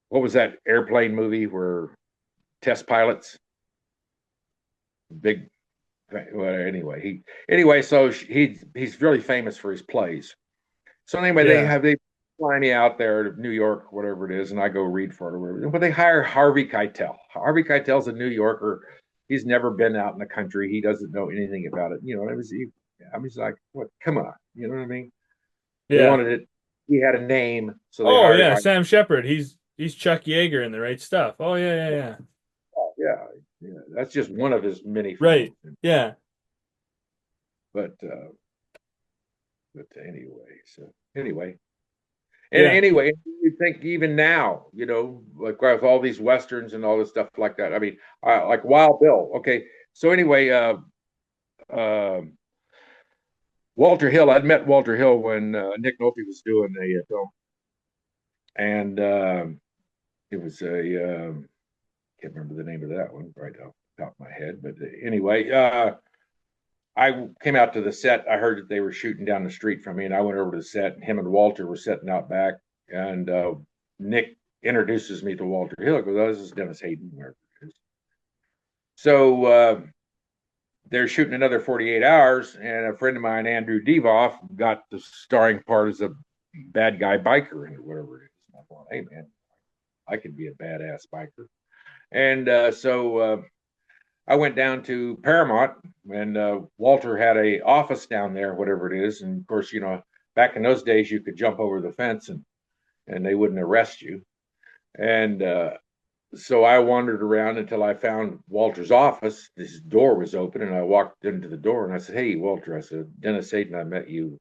Speaker 2: what was that airplane movie where test pilots, big, well, anyway, so he's really famous for his plays. So anyway,
Speaker 1: Yeah.
Speaker 2: they fly me out there to New York, whatever it is, and I go read for it or whatever. But they hire Harvey Keitel. Harvey Keitel's a New Yorker. He's never been out in the country. He doesn't know anything about it. I was like, what? Come on, you know what I mean? They
Speaker 1: Yeah.
Speaker 2: wanted it. He had a name, so they
Speaker 1: Oh
Speaker 2: hired
Speaker 1: yeah,
Speaker 2: him.
Speaker 1: Sam Shepard. He's Chuck Yeager in The Right Stuff. Oh yeah, yeah, yeah.
Speaker 2: Yeah, yeah. That's just one of his many
Speaker 1: Right.
Speaker 2: films.
Speaker 1: Yeah.
Speaker 2: But anyway, so anyway, and
Speaker 1: Yeah.
Speaker 2: anyway, you think even now, like with all these westerns and all this stuff like that. I mean, like Wild Bill. Okay, so anyway, uh, Walter Hill. I'd met Walter Hill when Nick Nolte was doing a film, and it was a can't remember the name of that one right off the top of my head, but anyway, I came out to the set. I heard that they were shooting down the street from me, and I went over to the set. And him and Walter were sitting out back, and Nick introduces me to Walter Hill. He goes, "Oh, this is Dennis Hayden." So they're shooting another 48 hours, and a friend of mine, Andrew Devoff, got the starring part as a bad guy biker and whatever it is. And I'm going, "Hey man, I could be a badass biker." And so I went down to Paramount, and Walter had a office down there, whatever it is. And of course, back in those days, you could jump over the fence and they wouldn't arrest you. And so I wandered around until I found Walter's office. This door was open, and I walked into the door and I said, "Hey, Walter," I said, "Dennis Hayden, I met you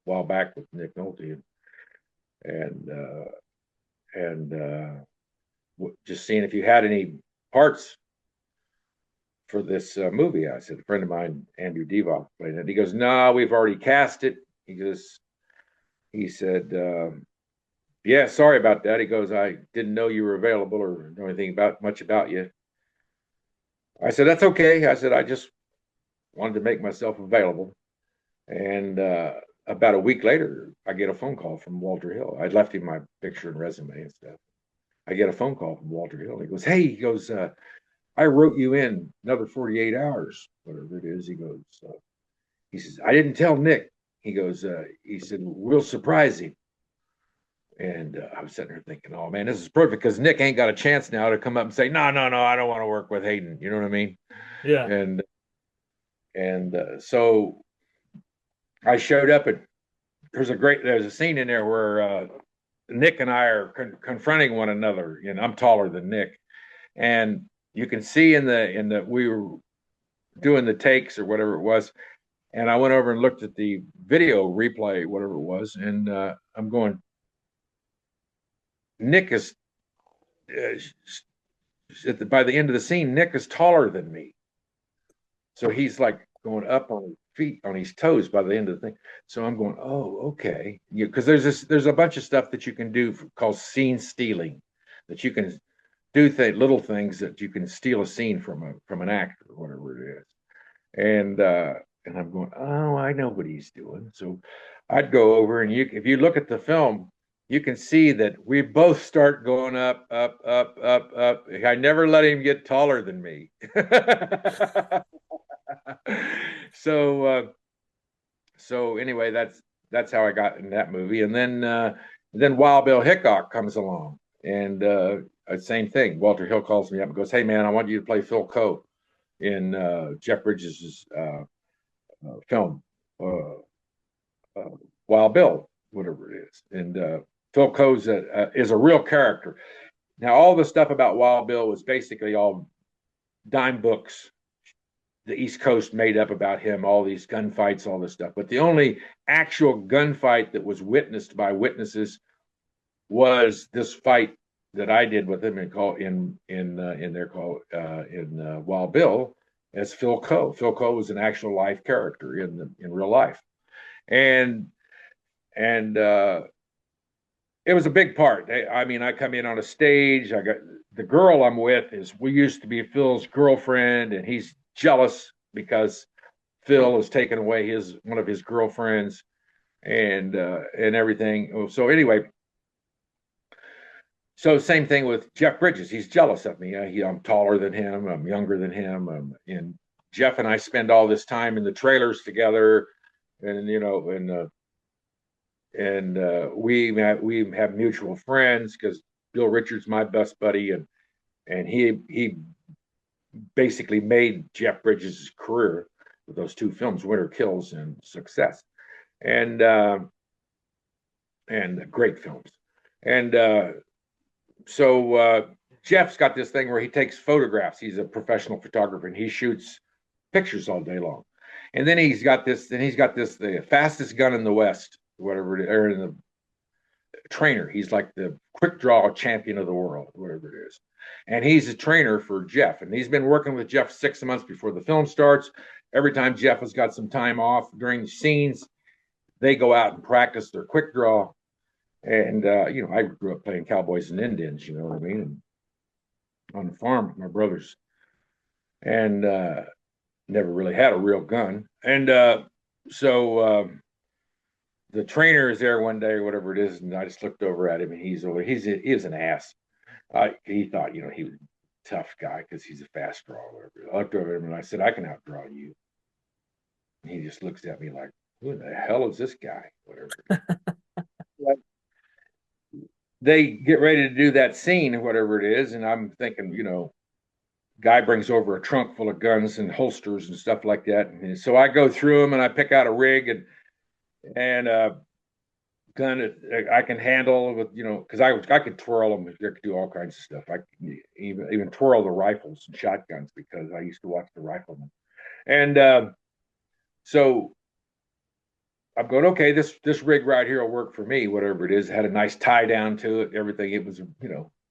Speaker 2: a while back with Nick Nolte, and just seeing if you had any parts for this movie." I said, "A friend of mine, Andrew Devoff, played it." He goes, "No, we've already cast it." He said, "Yeah, sorry about that." He goes, "I didn't know you were available or know anything much about you." I said, "That's okay." I said, "I just wanted to make myself available." And about a week later, I get a phone call from Walter Hill. I'd left him my picture and resume and stuff. I get a phone call from Walter Hill. He goes, "Hey," he goes, "I wrote you in another 48 hours, whatever it is." He goes, he says, "I didn't tell Nick." He goes, he said, "We'll surprise him." And I was sitting there thinking, "Oh man, this is perfect because Nick ain't got a chance now to come up and say, no, no, no, I don't want to work with Hayden." You know what I mean?
Speaker 1: Yeah.
Speaker 2: And so I showed up, and there's a scene in there where Nick and I are confronting one another. I'm taller than Nick, and you can see in the we were doing the takes or whatever it was, and I went over and looked at the video replay, whatever it was, and I'm going, Nick is by the end of the scene, Nick is taller than me, so he's like going up on his feet, on his toes by the end of the thing. So I'm going, oh, okay, because there's a bunch of stuff that you can do called scene stealing, that you can do little things that you can steal a scene from an actor or whatever it is. And I'm going, oh, I know what he's doing. So I'd go over, and if you look at the film, you can see that we both start going up, up, up, up, up. I never let him get taller than me. so so anyway, that's how I got in that movie. And then Wild Bill Hickok comes along, and same thing. Walter Hill calls me up and goes, "Hey man, I want you to play Phil Coe in Jeff Bridges' film, uh, uh, Wild Bill, whatever it is." And Phil Coe is a real character. Now, all the stuff about Wild Bill was basically all dime books the East Coast made up about him, all these gunfights, all this stuff. But the only actual gunfight that was witnessed by witnesses was this fight that I did with him in their call in Wild Bill as Phil Coe. Phil Coe was an actual life character in real life, and and it was a big part. I mean, I come in on a stage. I got the girl I'm with is we used to be Phil's girlfriend, and he's jealous because Phil has taken away his one of his girlfriends and everything. So anyway, so same thing with Jeff Bridges. He's jealous of me. I'm taller than him. I'm younger than him. And Jeff and I spend all this time in the trailers together, and we have mutual friends because Bill Richards my best buddy, and he basically made Jeff Bridges' career with those two films, Winter Kills and Success, and great films. And so Jeff's got this thing where he takes photographs. He's a professional photographer, and he shoots pictures all day long. And then he's got this. The fastest gun in the West, whatever it is, or in the trainer. He's like the quick draw champion of the world, whatever it is. And he's a trainer for Jeff. And he's been working with Jeff 6 months before the film starts. Every time Jeff has got some time off during the scenes, they go out and practice their quick draw. And I grew up playing cowboys and Indians, you know what I mean, and on the farm with my brothers, and never really had a real gun. And so the trainer is there one day or whatever it is, and I just looked over at him, and he's an ass. He thought, he was a tough guy because he's a fast drawer or whatever. I looked over at him and I said, "I can outdraw you." And he just looks at me like, "Who the hell is this guy?" Whatever. They get ready to do that scene, whatever it is, and I'm thinking, guy brings over a trunk full of guns and holsters and stuff like that. And so I go through them and I pick out a rig and gun I can handle with, because I could twirl them. I could do all kinds of stuff. I could even twirl the rifles and shotguns because I used to watch the riflemen. And so I'm going, okay, this rig right here will work for me, whatever it is. It had a nice tie down to it, everything. It was,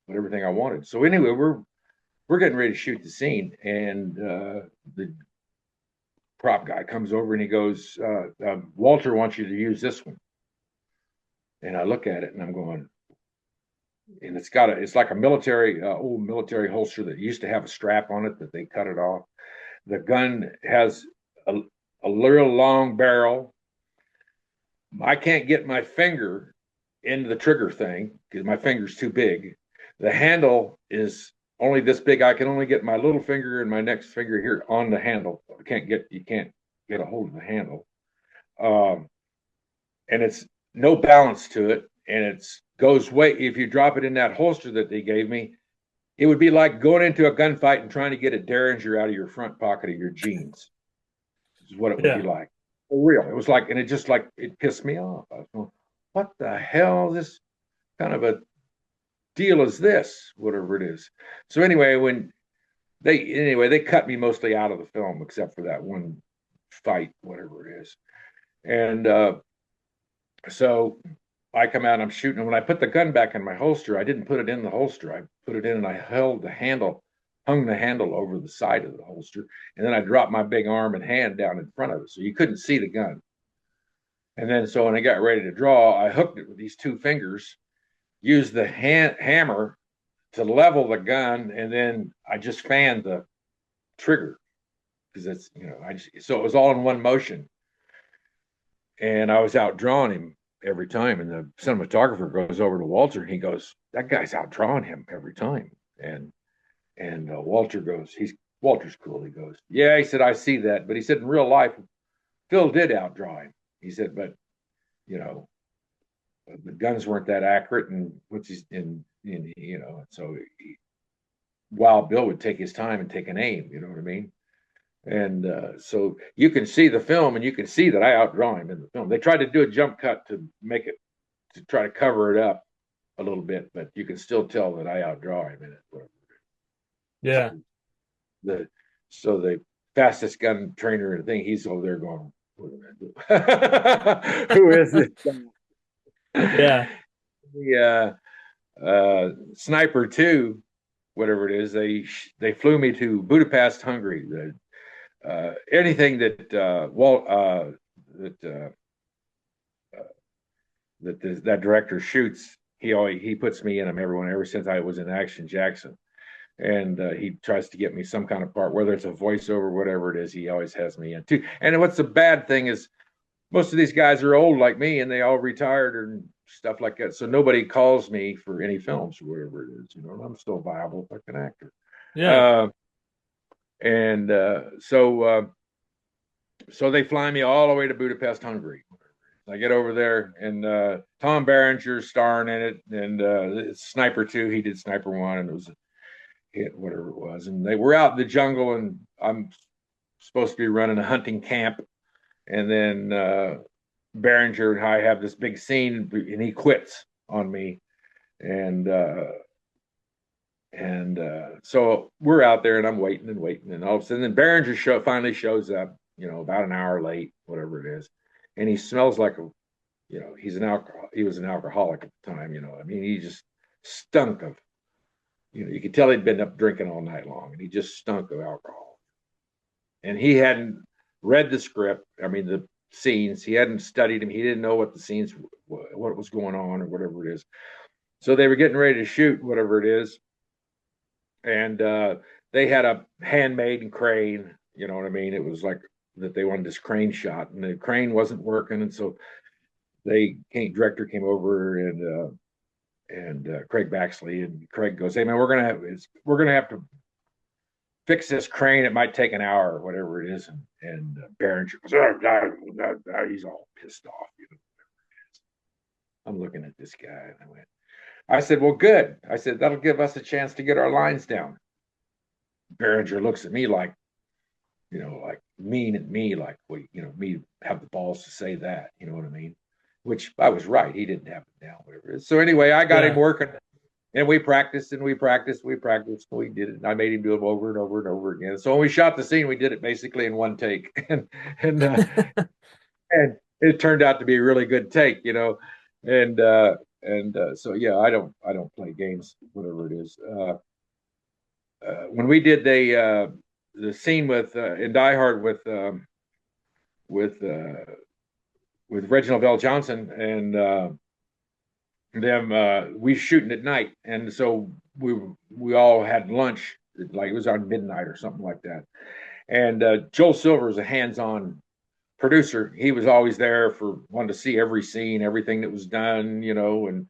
Speaker 2: everything I wanted. So anyway, we're getting ready to shoot the scene, and the prop guy comes over and he goes, "Walter wants you to use this one." And I look at it and I'm going, and it's like a old military holster that used to have a strap on it that they cut it off. The gun has a real long barrel. I can't get my finger into the trigger thing because my finger's too big. The handle is only this big. I can only get my little finger and my next finger here on the handle. You can't get a hold of the handle. And it's no balance to it. And it's goes way, if you drop it in that holster that they gave me, it would be like going into a gunfight and trying to get a Derringer out of your front pocket of your jeans. This is what it would be like. For real. It was like, and it pissed me off. I was going, what the hell? This kind of a deal is this, whatever it is. So anyway, they cut me mostly out of the film except for that one fight, whatever it is. And so I come out, I'm shooting, and when I put the gun back in my holster, I didn't put it in the holster. I put it in and I hung the handle over the side of the holster, and then I dropped my big arm and hand down in front of it, so you couldn't see the gun. And then so when I got ready to draw, I hooked it with these two fingers, used the hammer to level the gun, and then I just fanned the trigger because it's so it was all in one motion, and I was outdrawing him every time. And the cinematographer goes over to Walter and he goes, "That guy's outdrawing him every time." And Walter goes, Walter's cool. He goes, "Yeah," he said, "I see that," but he said in real life, Phil did outdraw him. He said, but you know, the guns weren't that accurate, and which is in you know, so Wild Bill would take his time and take an aim. You know what I mean? And so you can see the film, and you can see that I outdraw him in the film. They tried to do a jump cut to make it to try to cover it up a little bit, but you can still tell that I outdraw him in it.
Speaker 1: Yeah.
Speaker 2: The so the fastest gun trainer and thing, he's over there going, "What am I doing? Who is this
Speaker 1: Yeah.
Speaker 2: guy?" The Sniper 2, whatever it is, they flew me to Budapest, Hungary. Anything that Walt that that director shoots, he puts me in them. Everyone ever since I was in Action Jackson, and he tries to get me some kind of part, whether it's a voiceover, whatever it is. He always has me in too. And what's the bad thing is most of these guys are old like me, and they all retired and stuff like that. So nobody calls me for any films or whatever it is. You know, I'm still a viable fucking actor.
Speaker 1: Yeah.
Speaker 2: Uh, and so they fly me all the way to Budapest, Hungary. I get over there, and Tom Berenger's starring in it, and it's Sniper 2. He did Sniper 1, and it was a hit, whatever it was. And they were out in the jungle, and I'm supposed to be running a hunting camp. And then Berenger and I have this big scene, and he quits on me. And so we're out there, and I'm waiting and waiting, and all of a sudden, then Berenger finally shows up, you know, about an hour late, whatever it is, and he smells like a, you know, he was an alcoholic at the time, you know. I mean, he just stunk of, you know, you could tell he'd been up drinking all night long, and he just stunk of alcohol. And he hadn't read the script. I mean, the scenes. He hadn't studied them. He didn't know what the scenes, what was going on, or whatever it is. So they were getting ready to shoot whatever it is, and they had a handmade crane. You know what I mean? It was like that they wanted this crane shot, and the crane wasn't working, and so director came over, and Craig Baxley, and Craig goes, "Hey man, we're gonna have to fix this crane. It might take an hour or whatever it is." And Berenger goes, he's all pissed off. You know, I'm looking at this guy, and I said, well, good. I said, that'll give us a chance to get our lines down. Berenger looks at me like, you know, like mean at me, like, well, you know, me have the balls to say that, you know what I mean? Which I was right. He didn't have it down, whatever it is. So anyway, I got him
Speaker 1: Yeah.
Speaker 2: working, and we practiced and we practiced, and we did it. And I made him do it over and over and over again. So when we shot the scene, we did it basically in one take, and and it turned out to be a really good take, you know. And so yeah, I don't play games, whatever it is. When we did the scene with in Die Hard with uh, with Reginald VelJohnson and them, we shooting at night, and so we all had lunch, like it was on midnight or something like that. And Joel Silver is a hands-on producer. He was always there for wanting to see every scene, everything that was done, you know, and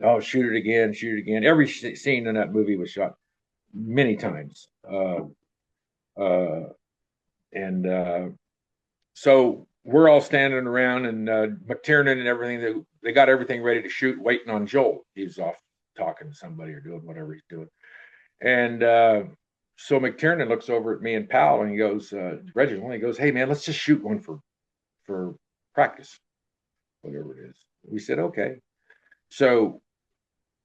Speaker 2: oh, shoot it again, shoot it again. Every scene in that movie was shot many times. Uh, and So we're all standing around, and McTiernan and everything, they got everything ready to shoot, waiting on Joel. He's off talking to somebody or doing whatever he's doing. And so McTiernan looks over at me and Powell, and he goes, Reginald, he goes, hey man, let's just shoot one for practice, whatever it is. We said, okay. So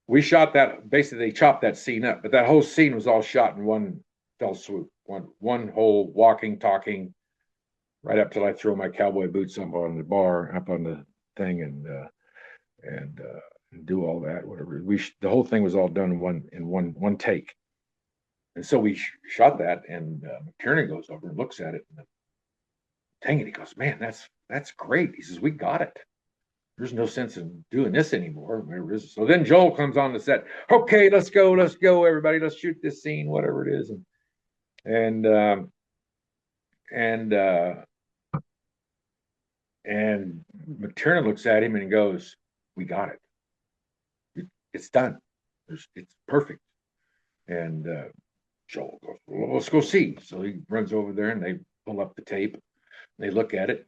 Speaker 2: we shot that, basically they chopped that scene up, but that whole scene was all shot in one fell swoop, one whole walking, talking, right up till I throw my cowboy boots up on the bar, up on the thing, and do all that, whatever. The whole thing was all done in one take. And so we shot that, and McTiernan goes over and looks at it, and dang it, he goes, man, that's great. He says, we got it. There's no sense in doing this anymore. So then Joel comes on the set. Okay, let's go, everybody. Let's shoot this scene, whatever it is. And McTiernan looks at him and goes, we got it. It's done. It's perfect. And Joel goes, well, let's go see. So he runs over there, and they pull up the tape. They look at it.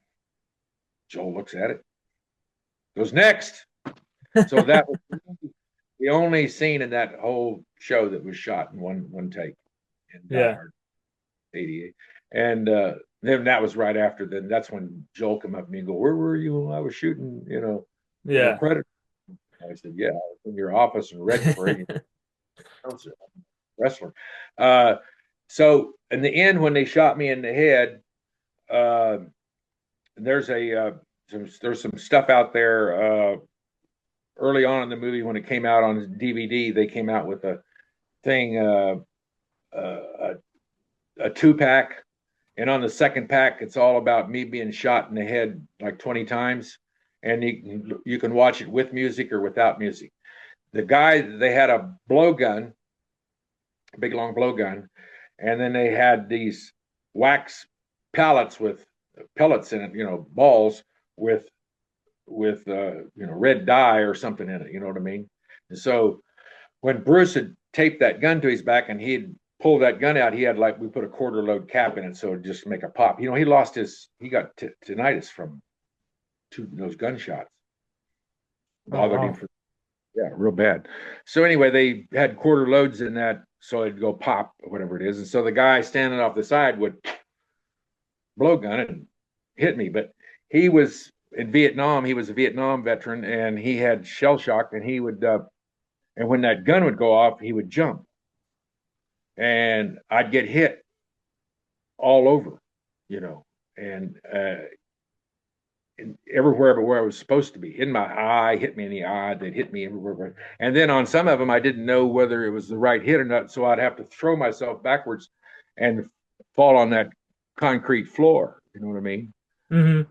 Speaker 2: Joel looks at it, goes, next. So that was the only scene in that whole show that was shot in one take in Die
Speaker 1: Yeah.
Speaker 2: Hard '88. And then that was right after. Then that's when Joel come up to me and go, "Where were you when I was shooting? The
Speaker 1: Yeah.
Speaker 2: Predator." I said, "Yeah, I was in your office in Red Parade, wrestler." Uh, so in the end, when they shot me in the head, uh, there's there's some stuff out there. Early on in the movie, when it came out on DVD, they came out with a thing, uh, a 2-pack, and on the second pack, it's all about me being shot in the head like 20 times, and you can watch it with music or without music. The guy, they had a blowgun, a big long blowgun, and then they had these wax pallets with pellets in it, balls with red dye or something in it. You know what I mean? And so when Bruce had taped that gun to his back and he'd pulled that gun out, he had, like, we put a quarter load cap in it so it'd just make a pop. He got tinnitus from those gunshots.
Speaker 1: Oh,
Speaker 2: Bothered him
Speaker 1: wow.
Speaker 2: for, yeah, real bad. So anyway, they had quarter loads in that so it'd go pop or whatever it is. And so the guy standing off the side would blow gun it and hit me. But he was in Vietnam. He was a Vietnam veteran and he had shell shock, and he would, and when that gun would go off, he would jump and I'd get hit all over, you know, and everywhere but where I was supposed to be. In my eye, hit me in the eye. They'd hit me everywhere. And then on some of them, I didn't know whether it was the right hit or not, so I'd have to throw myself backwards and fall on that concrete floor. You know what I mean?
Speaker 1: Hmm.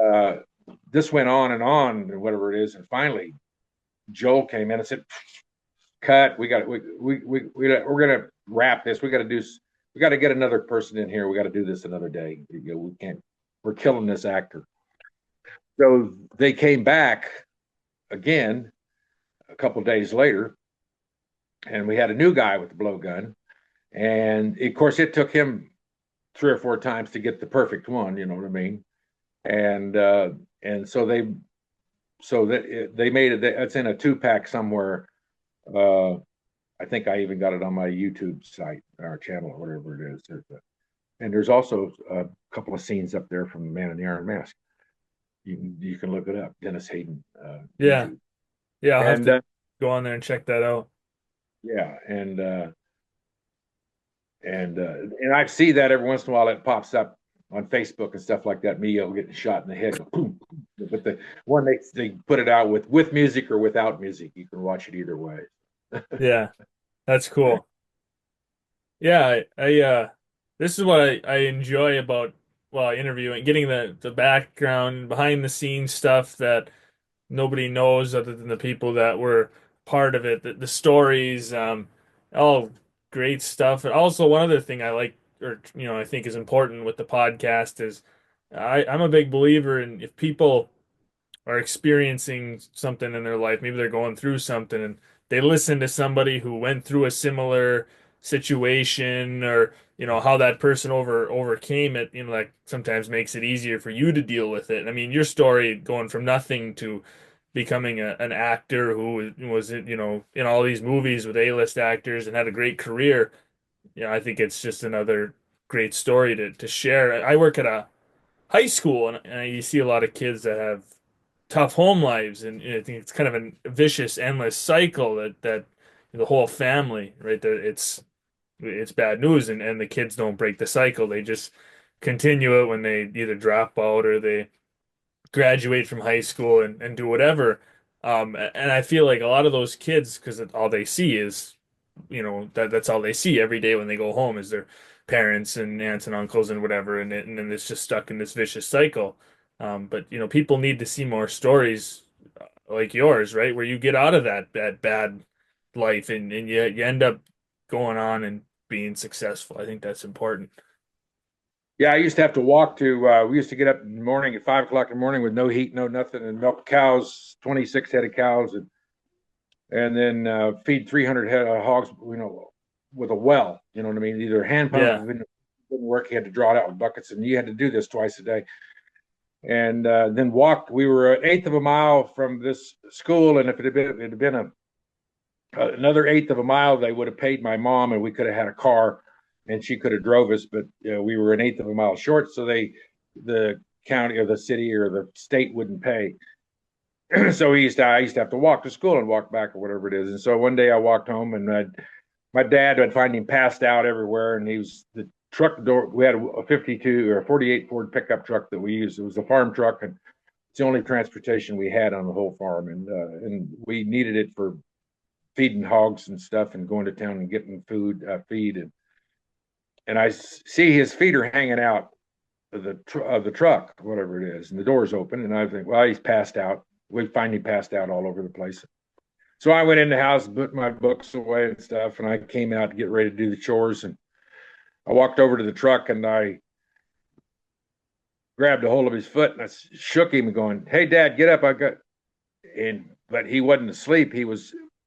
Speaker 2: Uh, this went on and on, whatever it is, and finally Joel came in and said, "Cut. We're gonna wrap this. We got to get another person in here. We got to do this another day. We can't. We're killing this actor." So they came back again a couple of days later, and we had a new guy with the blowgun. And of course, it took him 3 or 4 times to get the perfect one. You know what I mean? And so they made it. It's in a 2-pack somewhere. Uh, I think I even got it on my YouTube site, our channel, or whatever it is. And there's also a couple of scenes up there from The Man in the Iron Mask. You can look it up, Dennis Hayden,
Speaker 1: Yeah.
Speaker 2: YouTube.
Speaker 1: Yeah. I'll have
Speaker 2: And
Speaker 1: to go on there and check that out.
Speaker 2: yeah, and I see that every once in a while it pops up on Facebook and stuff like that. Me getting shot in the head, boom. But the one they put it out with music or without music. You can watch it either way.
Speaker 1: Yeah. That's cool. Yeah. This is what I enjoy about, well, interviewing, getting the background, behind the scenes stuff that nobody knows other than the people that were part of it. The stories, all great stuff. And also, one other thing I like, or I think is important with the podcast is I'm a big believer in, if people are experiencing something in their life, maybe they're going through something, and they listen to somebody who went through a similar situation, or how that person overcame it, like sometimes makes it easier for you to deal with it. I mean, your story going from nothing to becoming an actor who was in all these movies with A-list actors and had a great career. I think it's just another great story to share. I work at a high school, and you see a lot of kids that have tough home lives, and I think it's kind of a vicious, endless cycle that the whole family, right? That it's bad news, and the kids don't break the cycle. They just continue it when they either drop out or they graduate from high school and do whatever. And I feel like a lot of those kids, because all they see is, that's all they see every day when they go home is their parents and aunts and uncles and whatever, and then it's just stuck in this vicious cycle. But people need to see more stories like yours, right? Where you get out of that bad life, and you end up going on and being successful. I think that's important.
Speaker 2: Yeah, I used to have to walk to. We used to get up in the morning at 5 o'clock in the morning with no heat, no nothing, and milk cows, 26 head of cows, and then feed 300 head of hogs. With a well. You know what I mean? Either hand pump,
Speaker 1: Yeah.
Speaker 2: if it didn't work, you had to draw it out with buckets, and you had to do this twice a day. and then walked. We were an eighth of a mile from this school, and if it had been another eighth of a mile, they would have paid my mom, and we could have had a car, and she could have drove us. But we were an eighth of a mile short, so the county or the city or the state wouldn't pay. So I used to have to walk to school and walk back or whatever it is. And so one day I walked home, and my dad, I'd find him passed out everywhere, and he was the truck door. We had a 52 or a 48 Ford pickup truck that we used. It was a farm truck, and it's the only transportation we had on the whole farm, and we needed it for feeding hogs and stuff, and going to town and getting food, feed, and I see his feet are hanging out of the truck, whatever it is, and the door's open, and I think, well, he's passed out. We finally passed out all over the place. So I went in the house, put my books away and stuff, and I came out to get ready to do the chores, and I walked over to the truck, and I grabbed a hold of his foot, and I shook him, going, "Hey, Dad, get up! I got." But he wasn't asleep. He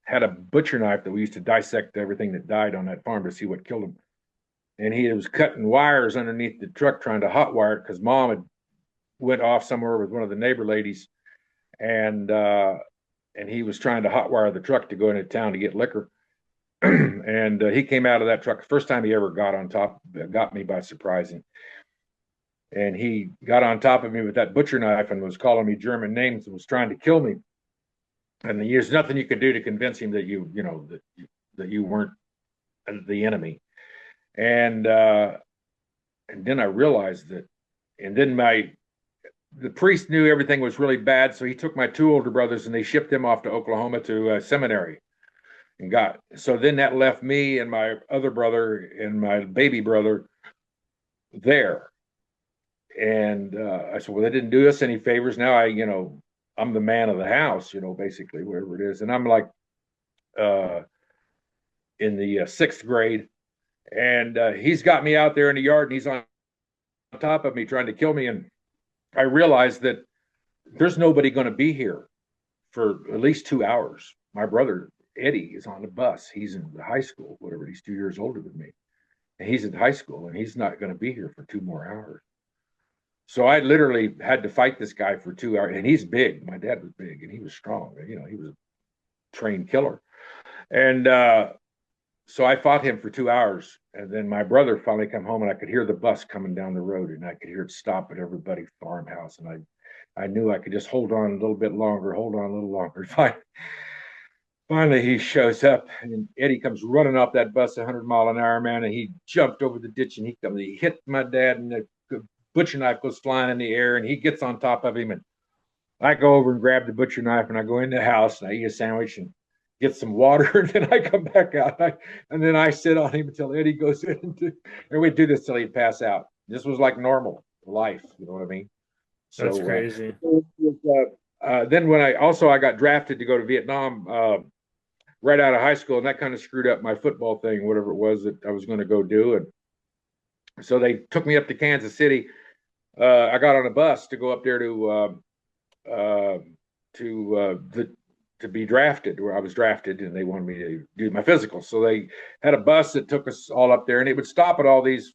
Speaker 2: had a butcher knife that we used to dissect everything that died on that farm to see what killed him. And he was cutting wires underneath the truck, trying to hotwire it, because Mom had went off somewhere with one of the neighbor ladies, and he was trying to hotwire the truck to go into town to get liquor. And he came out of that truck. First time he ever got me by surprise. And he got on top of me with that butcher knife and was calling me German names and was trying to kill me. And there's nothing you could do to convince him that that you weren't the enemy. And then I realized that, and then the priest knew everything was really bad, so he took my two older brothers and they shipped them off to Oklahoma to seminary, so then that left me and my other brother and my baby brother there. And I said, well, they didn't do us any favors. Now I'm the man of the house, basically, whatever it is. And I'm like in the sixth grade, and he's got me out there in the yard, and he's on top of me trying to kill me. And I realized that there's nobody going to be here for at least 2 hours. My brother Eddie is on the bus. He's in high school, whatever. He's 2 years older than me, and he's in high school, and he's not going to be here for 2 more hours. So I literally had to fight this guy for 2 hours, and he's big. My dad was big, and he was strong. He was a trained killer, and so I fought him for 2 hours, and then my brother finally come home, and I could hear the bus coming down the road, and I could hear it stop at everybody's farmhouse, and I knew I could just hold on a little bit longer, hold on a little longer. Finally, he shows up, and Eddie comes running off that bus 100 mile an hour, man, and he jumped over the ditch, and he hit my dad, and the butcher knife goes flying in the air, and he gets on top of him, and I go over and grab the butcher knife, and I go in the house, and I eat a sandwich and get some water, and then I come back out, and then I sit on him until Eddie goes in, and we do this till he'd pass out. This was like normal life, you know what I mean?
Speaker 1: So, that's crazy.
Speaker 2: Then when I got drafted to go to Vietnam right out of high school, and that kind of screwed up my football thing, whatever it was that I was going to go do. And so they took me up to Kansas City. I got on a bus to go up there to be drafted, where I was drafted, and they wanted me to do my physical. So they had a bus that took us all up there, and it would stop at all these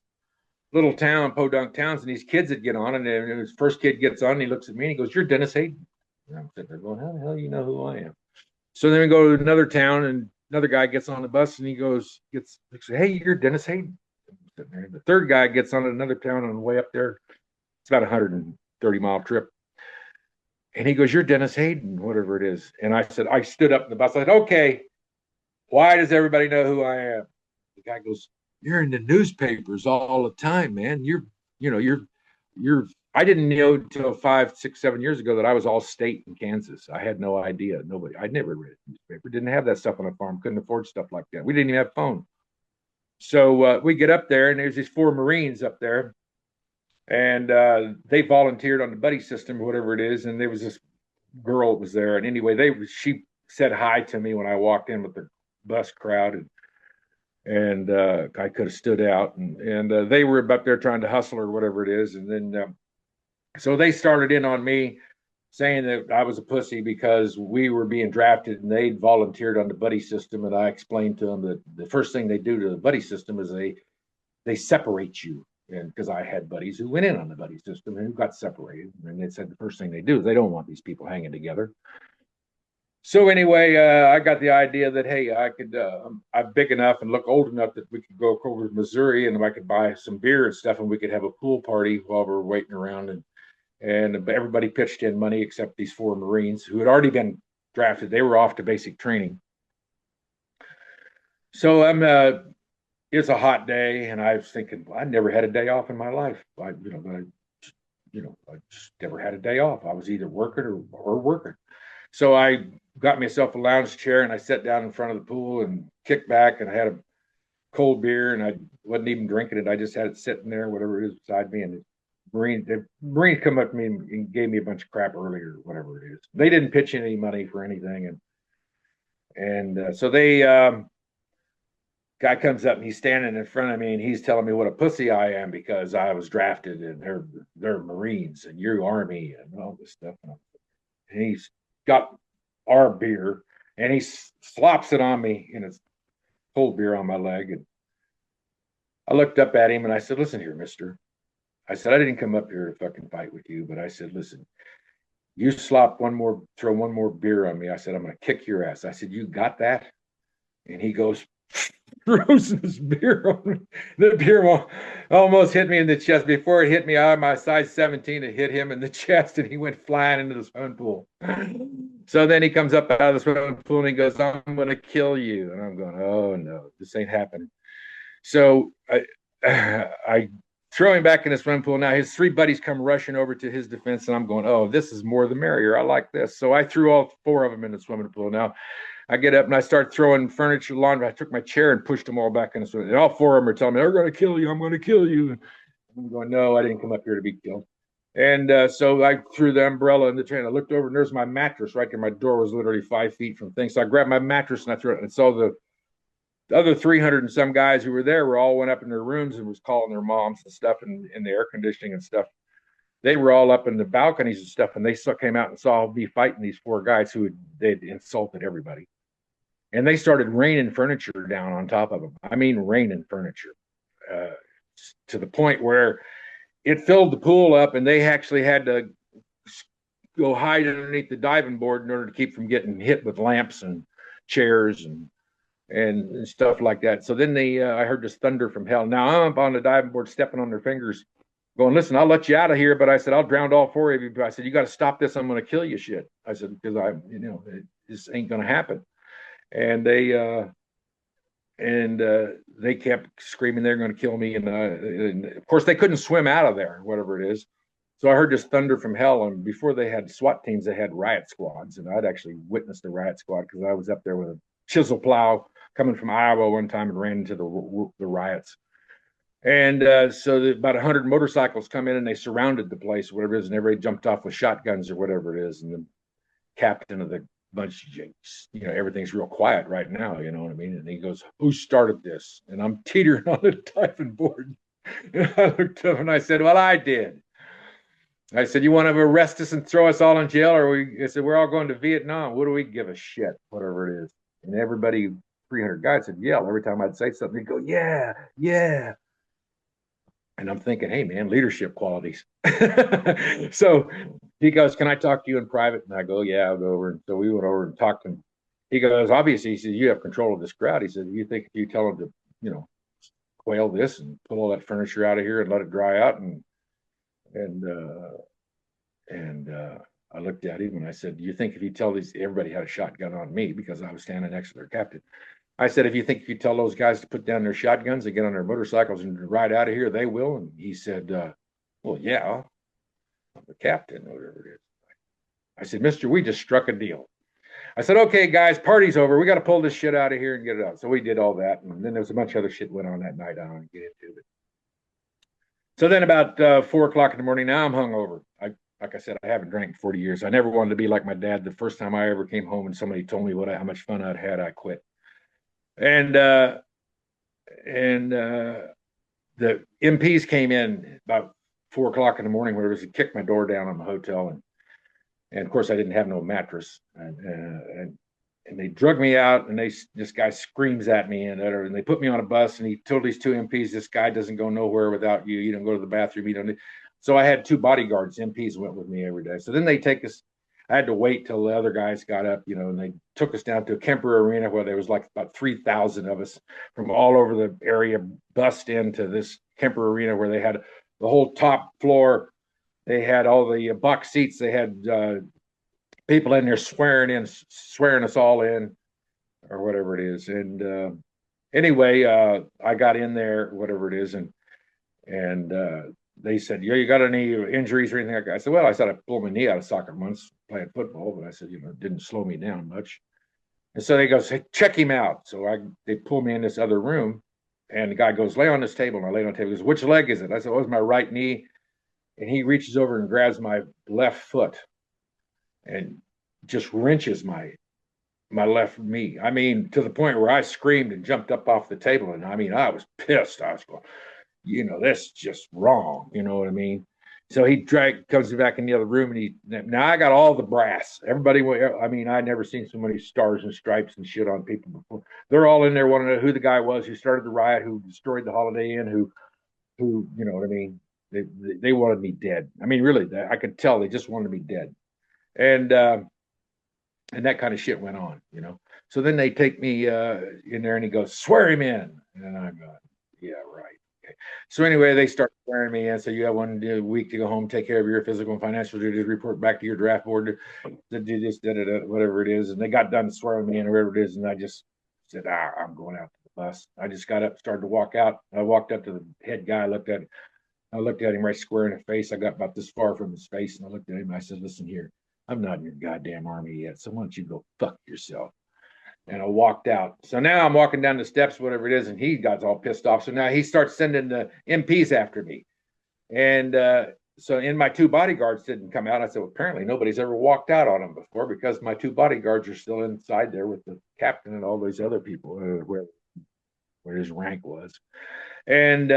Speaker 2: little podunk towns, and these kids would get on, and then his first kid gets on, and he looks at me, and he goes, "You're Dennis Hayden." And I'm sitting there going, "How the hell you know who I am?" So then we go to another town, and another guy gets on the bus, and he says, "Hey, you're Dennis Hayden." And the third guy gets on another town on the way up there. It's about a 130-mile trip. And he goes, "You're Dennis Hayden," whatever it is. And I stood up in the bus. I said, "Okay, why does everybody know who I am?" The guy goes, "You're in the newspapers all the time, man. You're I didn't know until 5, 6, 7 years ago that I was all state in Kansas. I had no idea. I'd never read a newspaper, didn't have that stuff on a farm, couldn't afford stuff like that. We didn't even have a phone." So we get up there, and there's these 4 Marines up there, and they volunteered on the buddy system or whatever it is. And there was this girl that was there, and anyway, she said hi to me when I walked in with the bus crowd, and I could have stood out, and they were up there trying to hustle or whatever it is. And then so they started in on me, saying that I was a pussy because we were being drafted and they'd volunteered on the buddy system. And I explained to them that the first thing they do to the buddy system is they separate you. And because I had buddies who went in on the buddy system and who got separated, and they said the first thing they do is they don't want these people hanging together. So anyway, I got the idea that hey, I'm big enough and look old enough that we could go over to Missouri and I could buy some beer and stuff, and we could have a pool party while we're waiting around. And everybody pitched in money except these four Marines who had already been drafted. They were off to basic training. So it's a hot day, and I was thinking, well, I never had a day off in my life. I just never had a day off. I was either working or working. So I got myself a lounge chair and I sat down in front of the pool and kicked back, and I had a cold beer, and I wasn't even drinking it. I just had it sitting there, whatever it is beside me. And the Marines come up to me and gave me a bunch of crap earlier, whatever it is. They didn't pitch in any money for anything, and so they guy comes up and he's standing in front of me and he's telling me what a pussy I am because I was drafted and they're Marines and you're Army and all this stuff. And he's got our beer and he slops it on me, and it's cold beer on my leg. And I looked up at him and I said, "Listen here, mister." I said, "I didn't come up here to fucking fight with you, but I said, listen, you throw one more beer on me." I said, "I'm going to kick your ass." I said, "You got that?" And he goes, throws his beer on me. The beer almost hit me in the chest. Before it hit me out of my size 17, it hit him in the chest and he went flying into the swimming pool. So then he comes up out of the swimming pool and he goes, "I'm going to kill you." And I'm going, "Oh no, this ain't happening." So I throw him back in the swimming pool. Now his three buddies come rushing over to his defense, and I'm going, "Oh, this is more the merrier. I like this." So I threw all four of them in the swimming pool. Now I get up and I start throwing furniture along. I took my chair and pushed them all back in the swimming pool. And all four of them are telling me, "They're going to kill you. I'm going to kill you." And I'm going, "No, I didn't come up here to be killed." And so I threw the umbrella in the train. I looked over and there's my mattress right there. My door was literally 5 feet from things. So I grabbed my mattress and I threw it. And so the other 300 and some guys who were there were all went up in their rooms and was calling their moms and stuff, and in the air conditioning and stuff. They were all up in the balconies and stuff, and they came out and saw me fighting these four guys they'd insulted everybody. And they started raining furniture down on top of them. I mean, raining furniture uh, to the point where it filled the pool up, and they actually had to go hide underneath the diving board in order to keep from getting hit with lamps and chairs and stuff like that. So then I heard this thunder from hell. Now I'm up on the diving board, stepping on their fingers, going, "Listen, I'll let you out of here," but I said, "I'll drown all four of you." But I said, "You got to stop this. I'm going to kill you, shit." I said, because this ain't going to happen. And they kept screaming they're going to kill me, and of course they couldn't swim out of there, whatever it is. So I heard this thunder from hell, and before they had SWAT teams, they had riot squads, and I'd actually witnessed a riot squad because I was up there with a chisel plow coming from Iowa one time and ran into the riots. And so about 100 motorcycles come in and they surrounded the place, whatever it is, and everybody jumped off with shotguns or whatever it is. And the captain of the bunch, everything's real quiet right now, you know what I mean? And he goes, "Who started this?" And I'm teetering on the diving board. And I looked up and I said, "Well, I did." I said, "You want to arrest us and throw us all in jail?" I said, "We're all going to Vietnam. What do we give a shit?" Whatever it is. And everybody, 300 guys would yell every time I'd say something. They'd go, "Yeah, yeah." And I'm thinking, hey, man, leadership qualities. So he goes, "Can I talk to you in private?" And I go, "Yeah, I'll go over." And so we went over and talked to him. He goes, "Obviously," he says, "you have control of this crowd." He said, "You think if you tell them to, quail this and pull all that furniture out of here and let it dry out?" And I looked at him and I said, "Do you think if you tell everybody had a shotgun on me because I was standing next to their captain. I said, if you think if you tell those guys to put down their shotguns and get on their motorcycles and ride out of here, they will." And he said, "Well, yeah, I'm the captain," or whatever it is. I said, "Mister, we just struck a deal." I said, "Okay, guys, party's over. We got to pull this shit out of here and get it out." So we did all that. And then there was a bunch of other shit went on that night. I don't want to get into it. So then about 4 o'clock in the morning, now I'm hungover. Like I said, I haven't drank in 40 years. I never wanted to be like my dad. The first time I ever came home and somebody told me how much fun I'd had, I quit. And the MPs came in about 4 o'clock in the morning, where it was to kick my door down on the hotel, and of course I didn't have no mattress, and they drug me out, and this guy screams at me, and they put me on a bus, and he told these two MPs, this guy doesn't go nowhere without you. You don't go to the bathroom. You don't. So I had two bodyguards. MPs went with me every day. So then they take us. I had to wait till the other guys got up, and they took us down to a Kemper Arena where there was like about 3,000 of us from all over the area, bussed into this Kemper Arena where they had the whole top floor. They had all the box seats. They had people in there swearing us all in, or whatever it is. And anyway, I got in there, whatever it is, and they said, "Yeah, you got any injuries or anything like that?" I said, "Well, I said I pulled my knee out of socket once playing football, but I said, it didn't slow me down much." And so they go, "Hey, check him out." So they pull me in this other room, and the guy goes, "Lay on this table." And I lay on the table. He goes, "Which leg is it?" I said, "Oh, it's my right knee." And he reaches over and grabs my left foot and just wrenches my left knee. I mean, to the point where I screamed and jumped up off the table. And I mean, I was pissed. I was going, that's just wrong. You know what I mean? So comes back in the other room, and now I got all the brass. Everybody, I mean, I never seen so many stars and stripes and shit on people before. They're all in there wanting to know who the guy was who started the riot, who destroyed the Holiday Inn, who, you know what I mean? They wanted me dead. I mean, really, I could tell they just wanted me dead. And that kind of shit went on. So then they take me in there, and he goes, "Swear him in." And I'm going, "Yeah, right. Okay." So anyway, they start swearing me in. So you have 1 week to go home, take care of your physical and financial duties, report back to your draft board to do this, whatever it is. And they got done swearing me in, or whatever it is. And I just said, I'm going out to the bus. I just got up, started to walk out. I walked up to the head guy, I looked at him right square in the face. I got about this far from his face, and I looked at him. And I said, "Listen here, I'm not in your goddamn army yet. So why don't you go fuck yourself?" And I walked out. So now I'm walking down the steps, whatever it is, and he got all pissed off. So now he starts sending the MPs after me. And so my two bodyguards didn't come out. I said, "Well, apparently nobody's ever walked out on him before, because my two bodyguards are still inside there with the captain and all these other people, where his rank was." And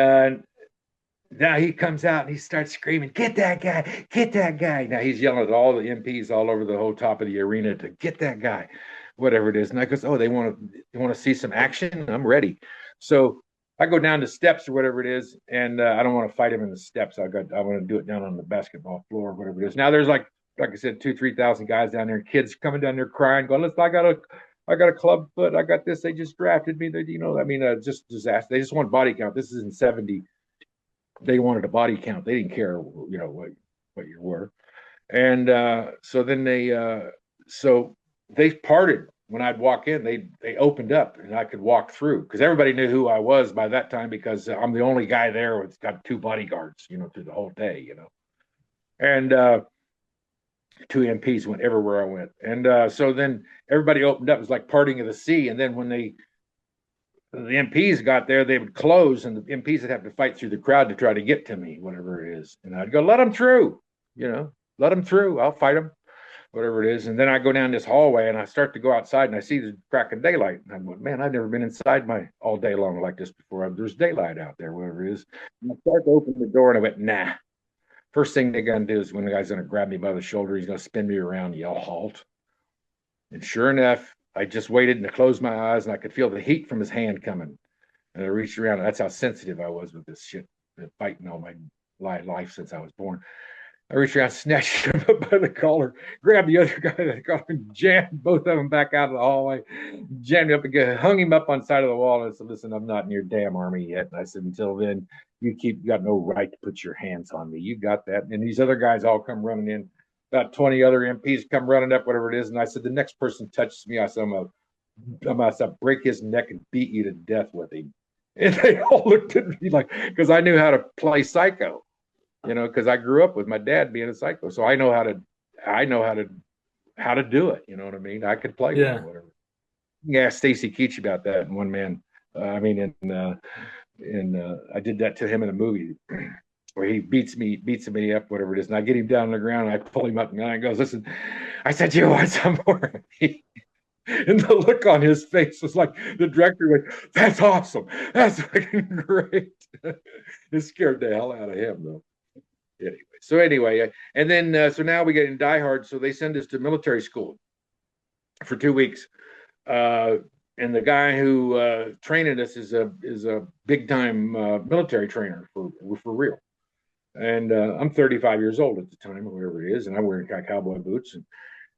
Speaker 2: now he comes out and he starts screaming, "Get that guy, get that guy." Now he's yelling at all the MPs all over the whole top of the arena to get that guy, whatever it is. And I goes, "Oh, they want to see some action? I'm ready." So I go down the steps or whatever it is, and I don't want to fight him in the steps. I want to do it down on the basketball floor or whatever it is. Now there's like I said, 2,000-3,000 guys down there, kids coming down there crying, going, "Listen, I got a club foot. I got this. They just drafted me. I mean, just disaster. They just want body count. This is in 70. They wanted a body count. They didn't care, what you were." And so they parted when I'd walk in. They opened up, and I could walk through, because everybody knew who I was by that time, because I'm the only guy there who's got two bodyguards, through the whole day. And two MPs went everywhere I went. And so then everybody opened up. It was like parting of the sea. And then when the MPs got there, they would close, and the MPs would have to fight through the crowd to try to get to me, whatever it is. And I'd go, "Let them through, let them through. I'll fight them," whatever it is. And then I go down this hallway, and I start to go outside, and I see the crack of daylight. And I'm going, "Man, I've never been inside all day long like this before. There's daylight out there, whatever it is." And I start to open the door, and I went, "Nah." First thing they're going to do is, when the guy's going to grab me by the shoulder, he's going to spin me around, yell, "Halt." And sure enough, I just waited, and I closed my eyes, and I could feel the heat from his hand coming. And I reached around, and that's how sensitive I was with this shit, fighting all my life since I was born. I reached around, snatched him up by the collar, grabbed the other guy that got him, jammed both of them back out of the hallway, jammed him up again, hung him up on the side of the wall, and I said, "Listen, I'm not in your damn army yet." And I said, "Until then, you got no right to put your hands on me. You got that." And these other guys all come running in. About 20 other MPs come running up, whatever it is. And I said, "The next person touches me, I said, I'm going to break his neck and beat you to death with him." And they all looked at me like, because I knew how to play psycho, because I grew up with my dad being a psycho. So I know how to do it. You know what I mean? I could play
Speaker 1: Yeah.
Speaker 2: one or whatever. Yeah, Stacy Keach about that in One Man. I mean, I did that to him in a movie where he beats me up, whatever it is, and I get him down on the ground, and I pull him up, and I goes, "Listen," I said, "You want some more?" And the look on his face was like the director went, "That's awesome. That's fucking great." It scared the hell out of him, though. Anyway, and then so now we get in Die Hard. So they send us to military school for 2 weeks. uh, and the guy who trained us is a big time military trainer for real. And I'm 35 years old at the time, or whatever it is, and I'm wearing cowboy boots,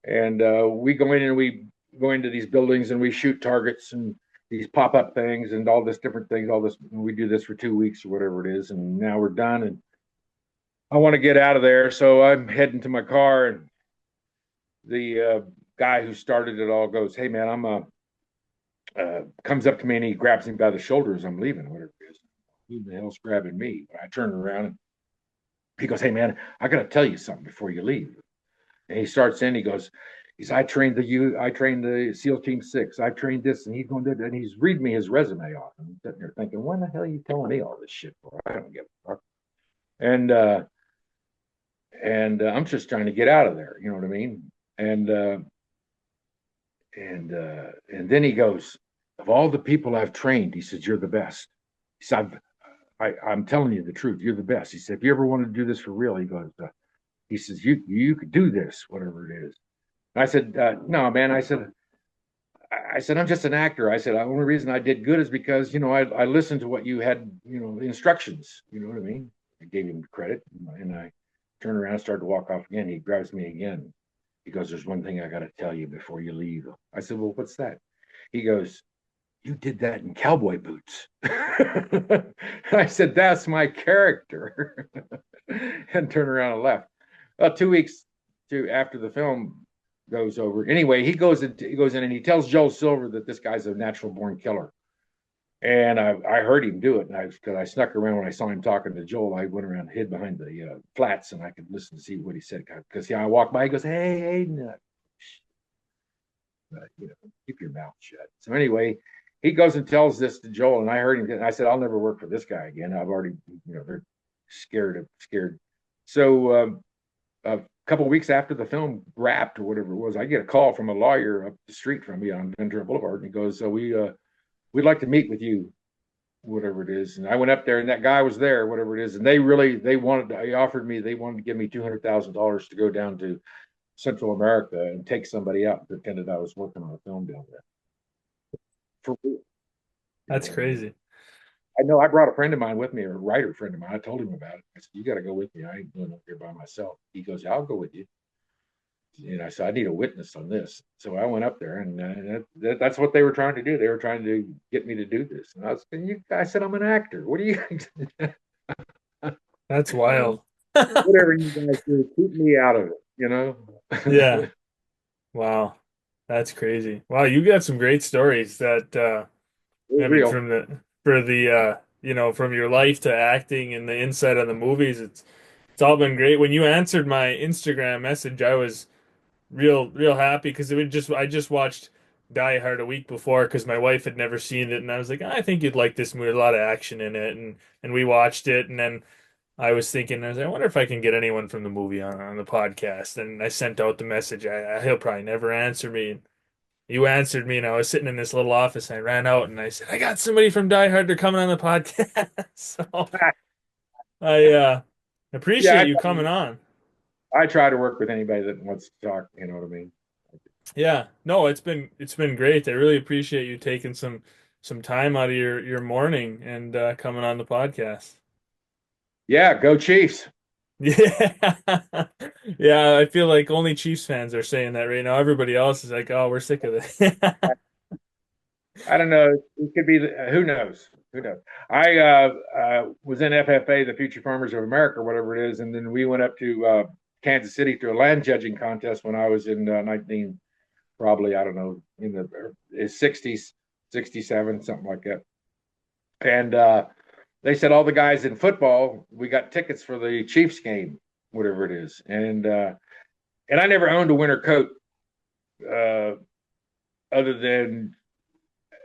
Speaker 2: and we go in and we go into these buildings and we shoot targets and these pop up things and all this different things. All this, we do this for 2 weeks or whatever it is, and now we're done. And I want to get out of there, so I'm heading to my car, and the guy who started it all goes, "Hey man, I'm comes up to me and he grabs me by the shoulders. I'm leaving, whatever it is. Who the hell's grabbing me?" I turn around and he goes, "Hey man, I got to tell you something before you leave." And he starts in. He goes, I trained the SEAL Team Six. I trained this, and he's going to, and he's reading me his resume off. And I'm sitting there thinking, when the hell are you telling me all this shit for? I don't give a fuck. And I'm just trying to get out of there. You know what I mean? And and then he goes, of all the people I've trained, he says, you're the best. He said, I'm telling you the truth. You're the best. He said, if you ever want to do this for real, he says, you could do this, whatever it is. And I said, no, man. I said, I'm just an actor. I said, the only reason I did good is because, I listened to what you had, the instructions. You know what I mean? I gave him credit, and I turned around and started to walk off again. He grabs me again. He goes, there's one thing I got to tell you before you leave. I said, well, what's that? He goes, you did that in cowboy boots. I said, that's my character. And turned around and left. 2 weeks after the film goes over. Anyway, he goes in and he tells Joel Silver that this guy's a natural born killer. And I heard him do it, and because I snuck around when I saw him talking to Joel, I went around and hid behind the flats, and I could listen to see what he said. Because I walked by, he goes, "Hey, Hayden, keep your mouth shut." So anyway, he goes and tells this to Joel, and I heard him. And I said, "I'll never work for this guy again. I've already, they're scared." So a couple of weeks after the film wrapped or whatever it was, I get a call from a lawyer up the street from me on Ventura Boulevard, and he goes, "So we'd like to meet with you, whatever it is." And I went up there, and that guy was there, whatever it is, and they wanted to give me $200,000 to go down to Central America and take somebody out and pretended I was working on a film down there. For real.
Speaker 1: That's
Speaker 2: I mean?
Speaker 1: crazy.
Speaker 2: I know I brought a friend of mine with me, a writer friend of mine. I told him about it. I said, "You got to go with me. I ain't going up here by myself." He goes, "Yeah, I'll go with you." And I said, "I need a witness on this." So I went up there, and that's what they were trying to do. They were trying to get me to do this. And I said, "I'm an actor. What do you,
Speaker 1: That's wild.
Speaker 2: whatever you guys do, keep me out of
Speaker 1: Yeah.
Speaker 2: it."
Speaker 1: Wow. That's crazy. Wow, you got some great stories that
Speaker 2: It was
Speaker 1: I mean
Speaker 2: real.
Speaker 1: from the for the from your life to acting and the insight on the movies, it's all been great. When you answered my Instagram message, I was real happy because I just watched Die Hard a week before because my wife had never seen it, and I was like, I think you'd like this movie, a lot of action in it, and we watched it, and then I was thinking, I was like, I wonder if I can get anyone from the movie on the podcast, and I sent out the message. He'll probably never answer me. And you answered me, and I was sitting in this little office, and I ran out and I said, I got somebody from Die Hard. They're coming on the podcast. So I
Speaker 2: Yeah,
Speaker 1: appreciate you coming on.
Speaker 2: I try to work with anybody that wants to talk. You know what I mean?
Speaker 1: Yeah, no, it's been great. I really appreciate you taking some time out of your morning and coming on the podcast.
Speaker 2: Yeah, go Chiefs.
Speaker 1: Yeah. Yeah, I feel like only Chiefs fans are saying that right now. Everybody else is like, "Oh, we're sick of it."
Speaker 2: I don't know. It could be. Who knows? Who knows? I was in FFA, the Future Farmers of America, or whatever it is, and then we went up to Kansas City to a land judging contest when I was in 19, probably I don't know, in the 60s, 67, something like that. And they said all the guys in football, we got tickets for the Chiefs game, whatever it is, and I never owned a winter coat uh, other than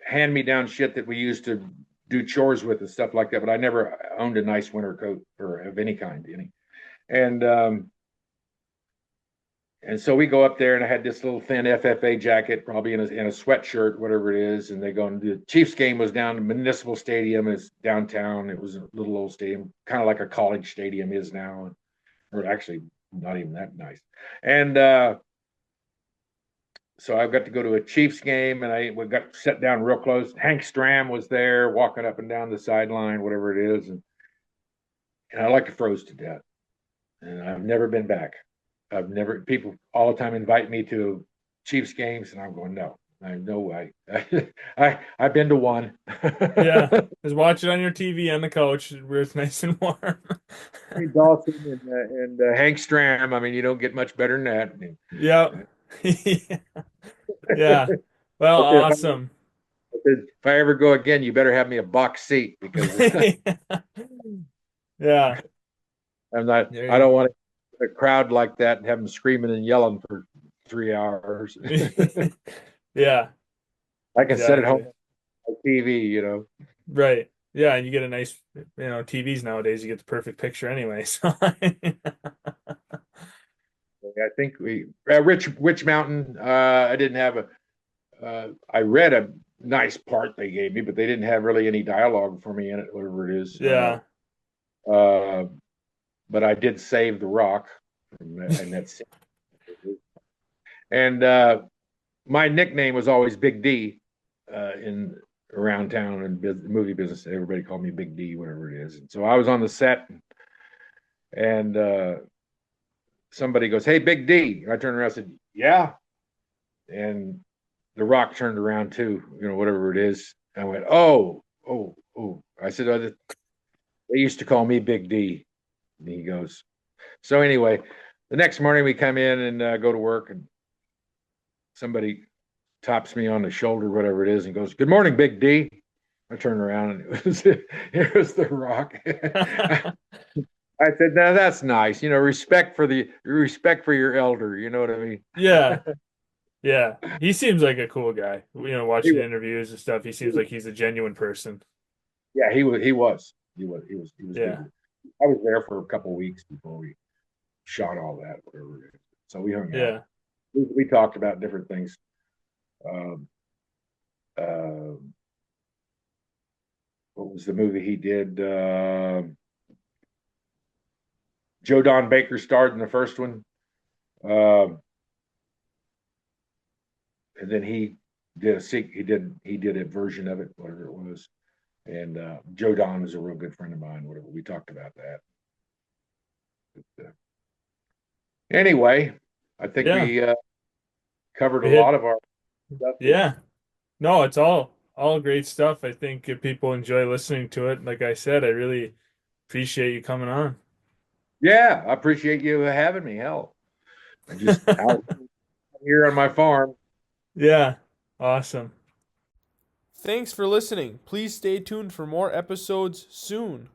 Speaker 2: hand me down shit that we used to do chores with and stuff like that. But I never owned a nice winter coat or of any kind, any. And and so we go up there, and I had this little thin FFA jacket, probably in a sweatshirt, whatever it is. And they go, and the Chiefs game was down in Municipal Stadium. It's downtown. It was a little old stadium, kind of like a college stadium is now, or actually not even that nice. And so I got to go to a Chiefs game, and we got set down real close. Hank Stram was there, walking up and down the sideline, whatever it is, and I like to froze to death. And I've never been back. I've never. People all the time invite me to Chiefs games, and I'm going, no, I no way. I've been to one.
Speaker 1: Yeah, just watch it on your TV on the couch where it's nice and warm.
Speaker 2: Dawson and Hank Stram. I mean, you don't get much better than that.
Speaker 1: Yeah. Yeah. Well, awesome.
Speaker 2: If I ever go again, you better have me a box seat because
Speaker 1: Yeah.
Speaker 2: I'm not.
Speaker 1: There
Speaker 2: I
Speaker 1: you
Speaker 2: don't want a crowd like that and have them screaming and yelling for 3 hours.
Speaker 1: Yeah,
Speaker 2: I can sit at home
Speaker 1: exactly.
Speaker 2: on TV.
Speaker 1: Right. Yeah, and you get a nice, TVs nowadays, you get the perfect picture anyway. So
Speaker 2: I think we Rich Witch Mountain. I didn't have a. I read a nice part they gave me, but they didn't have really any dialogue for me in it, whatever it is.
Speaker 1: yeah.
Speaker 2: Uh, but I did save the rock, and that's and my nickname was always Big D in around town and movie business. Everybody called me Big D, whatever it is. And so I was on the set, and somebody goes, "Hey, Big D." I turned around and said, "Yeah," and the Rock turned around too, whatever it is. I went, "Oh, oh, oh." I said, "Oh, they used to call me Big D." And he goes, so anyway, the next morning we come in and go to work, and somebody taps me on the shoulder, whatever it is, and goes, "Good morning, Big D." I turned around and it was the Rock. I said, "Now that's nice. Respect for your elder. You know what I mean?"
Speaker 1: Yeah. Yeah. He seems like a cool guy.
Speaker 2: He
Speaker 1: Watching
Speaker 2: was,
Speaker 1: interviews and stuff, he seems like he's a genuine person.
Speaker 2: yeah, he was
Speaker 1: Yeah.
Speaker 2: good. I was there for a couple of weeks before we shot all that, whatever it is. So we hung out.
Speaker 1: Yeah.
Speaker 2: We talked about different things. Um, uh, what was the movie he did? Joe Don Baker starred in the first one, uh, and then he did a version of it, whatever it was. And Joe Don is a real good friend of mine. Whatever, we talked about that. But, anyway, I think
Speaker 1: Yeah.
Speaker 2: we covered a
Speaker 1: We
Speaker 2: lot
Speaker 1: hit
Speaker 2: of our stuff here.
Speaker 1: Yeah. No, it's all great stuff. I think if people enjoy listening to it, like I said, I really appreciate you coming on.
Speaker 2: Yeah, I appreciate you having me. Hell, I'm just out here on my farm.
Speaker 1: Yeah. Awesome. Thanks for listening. Please stay tuned for more episodes soon.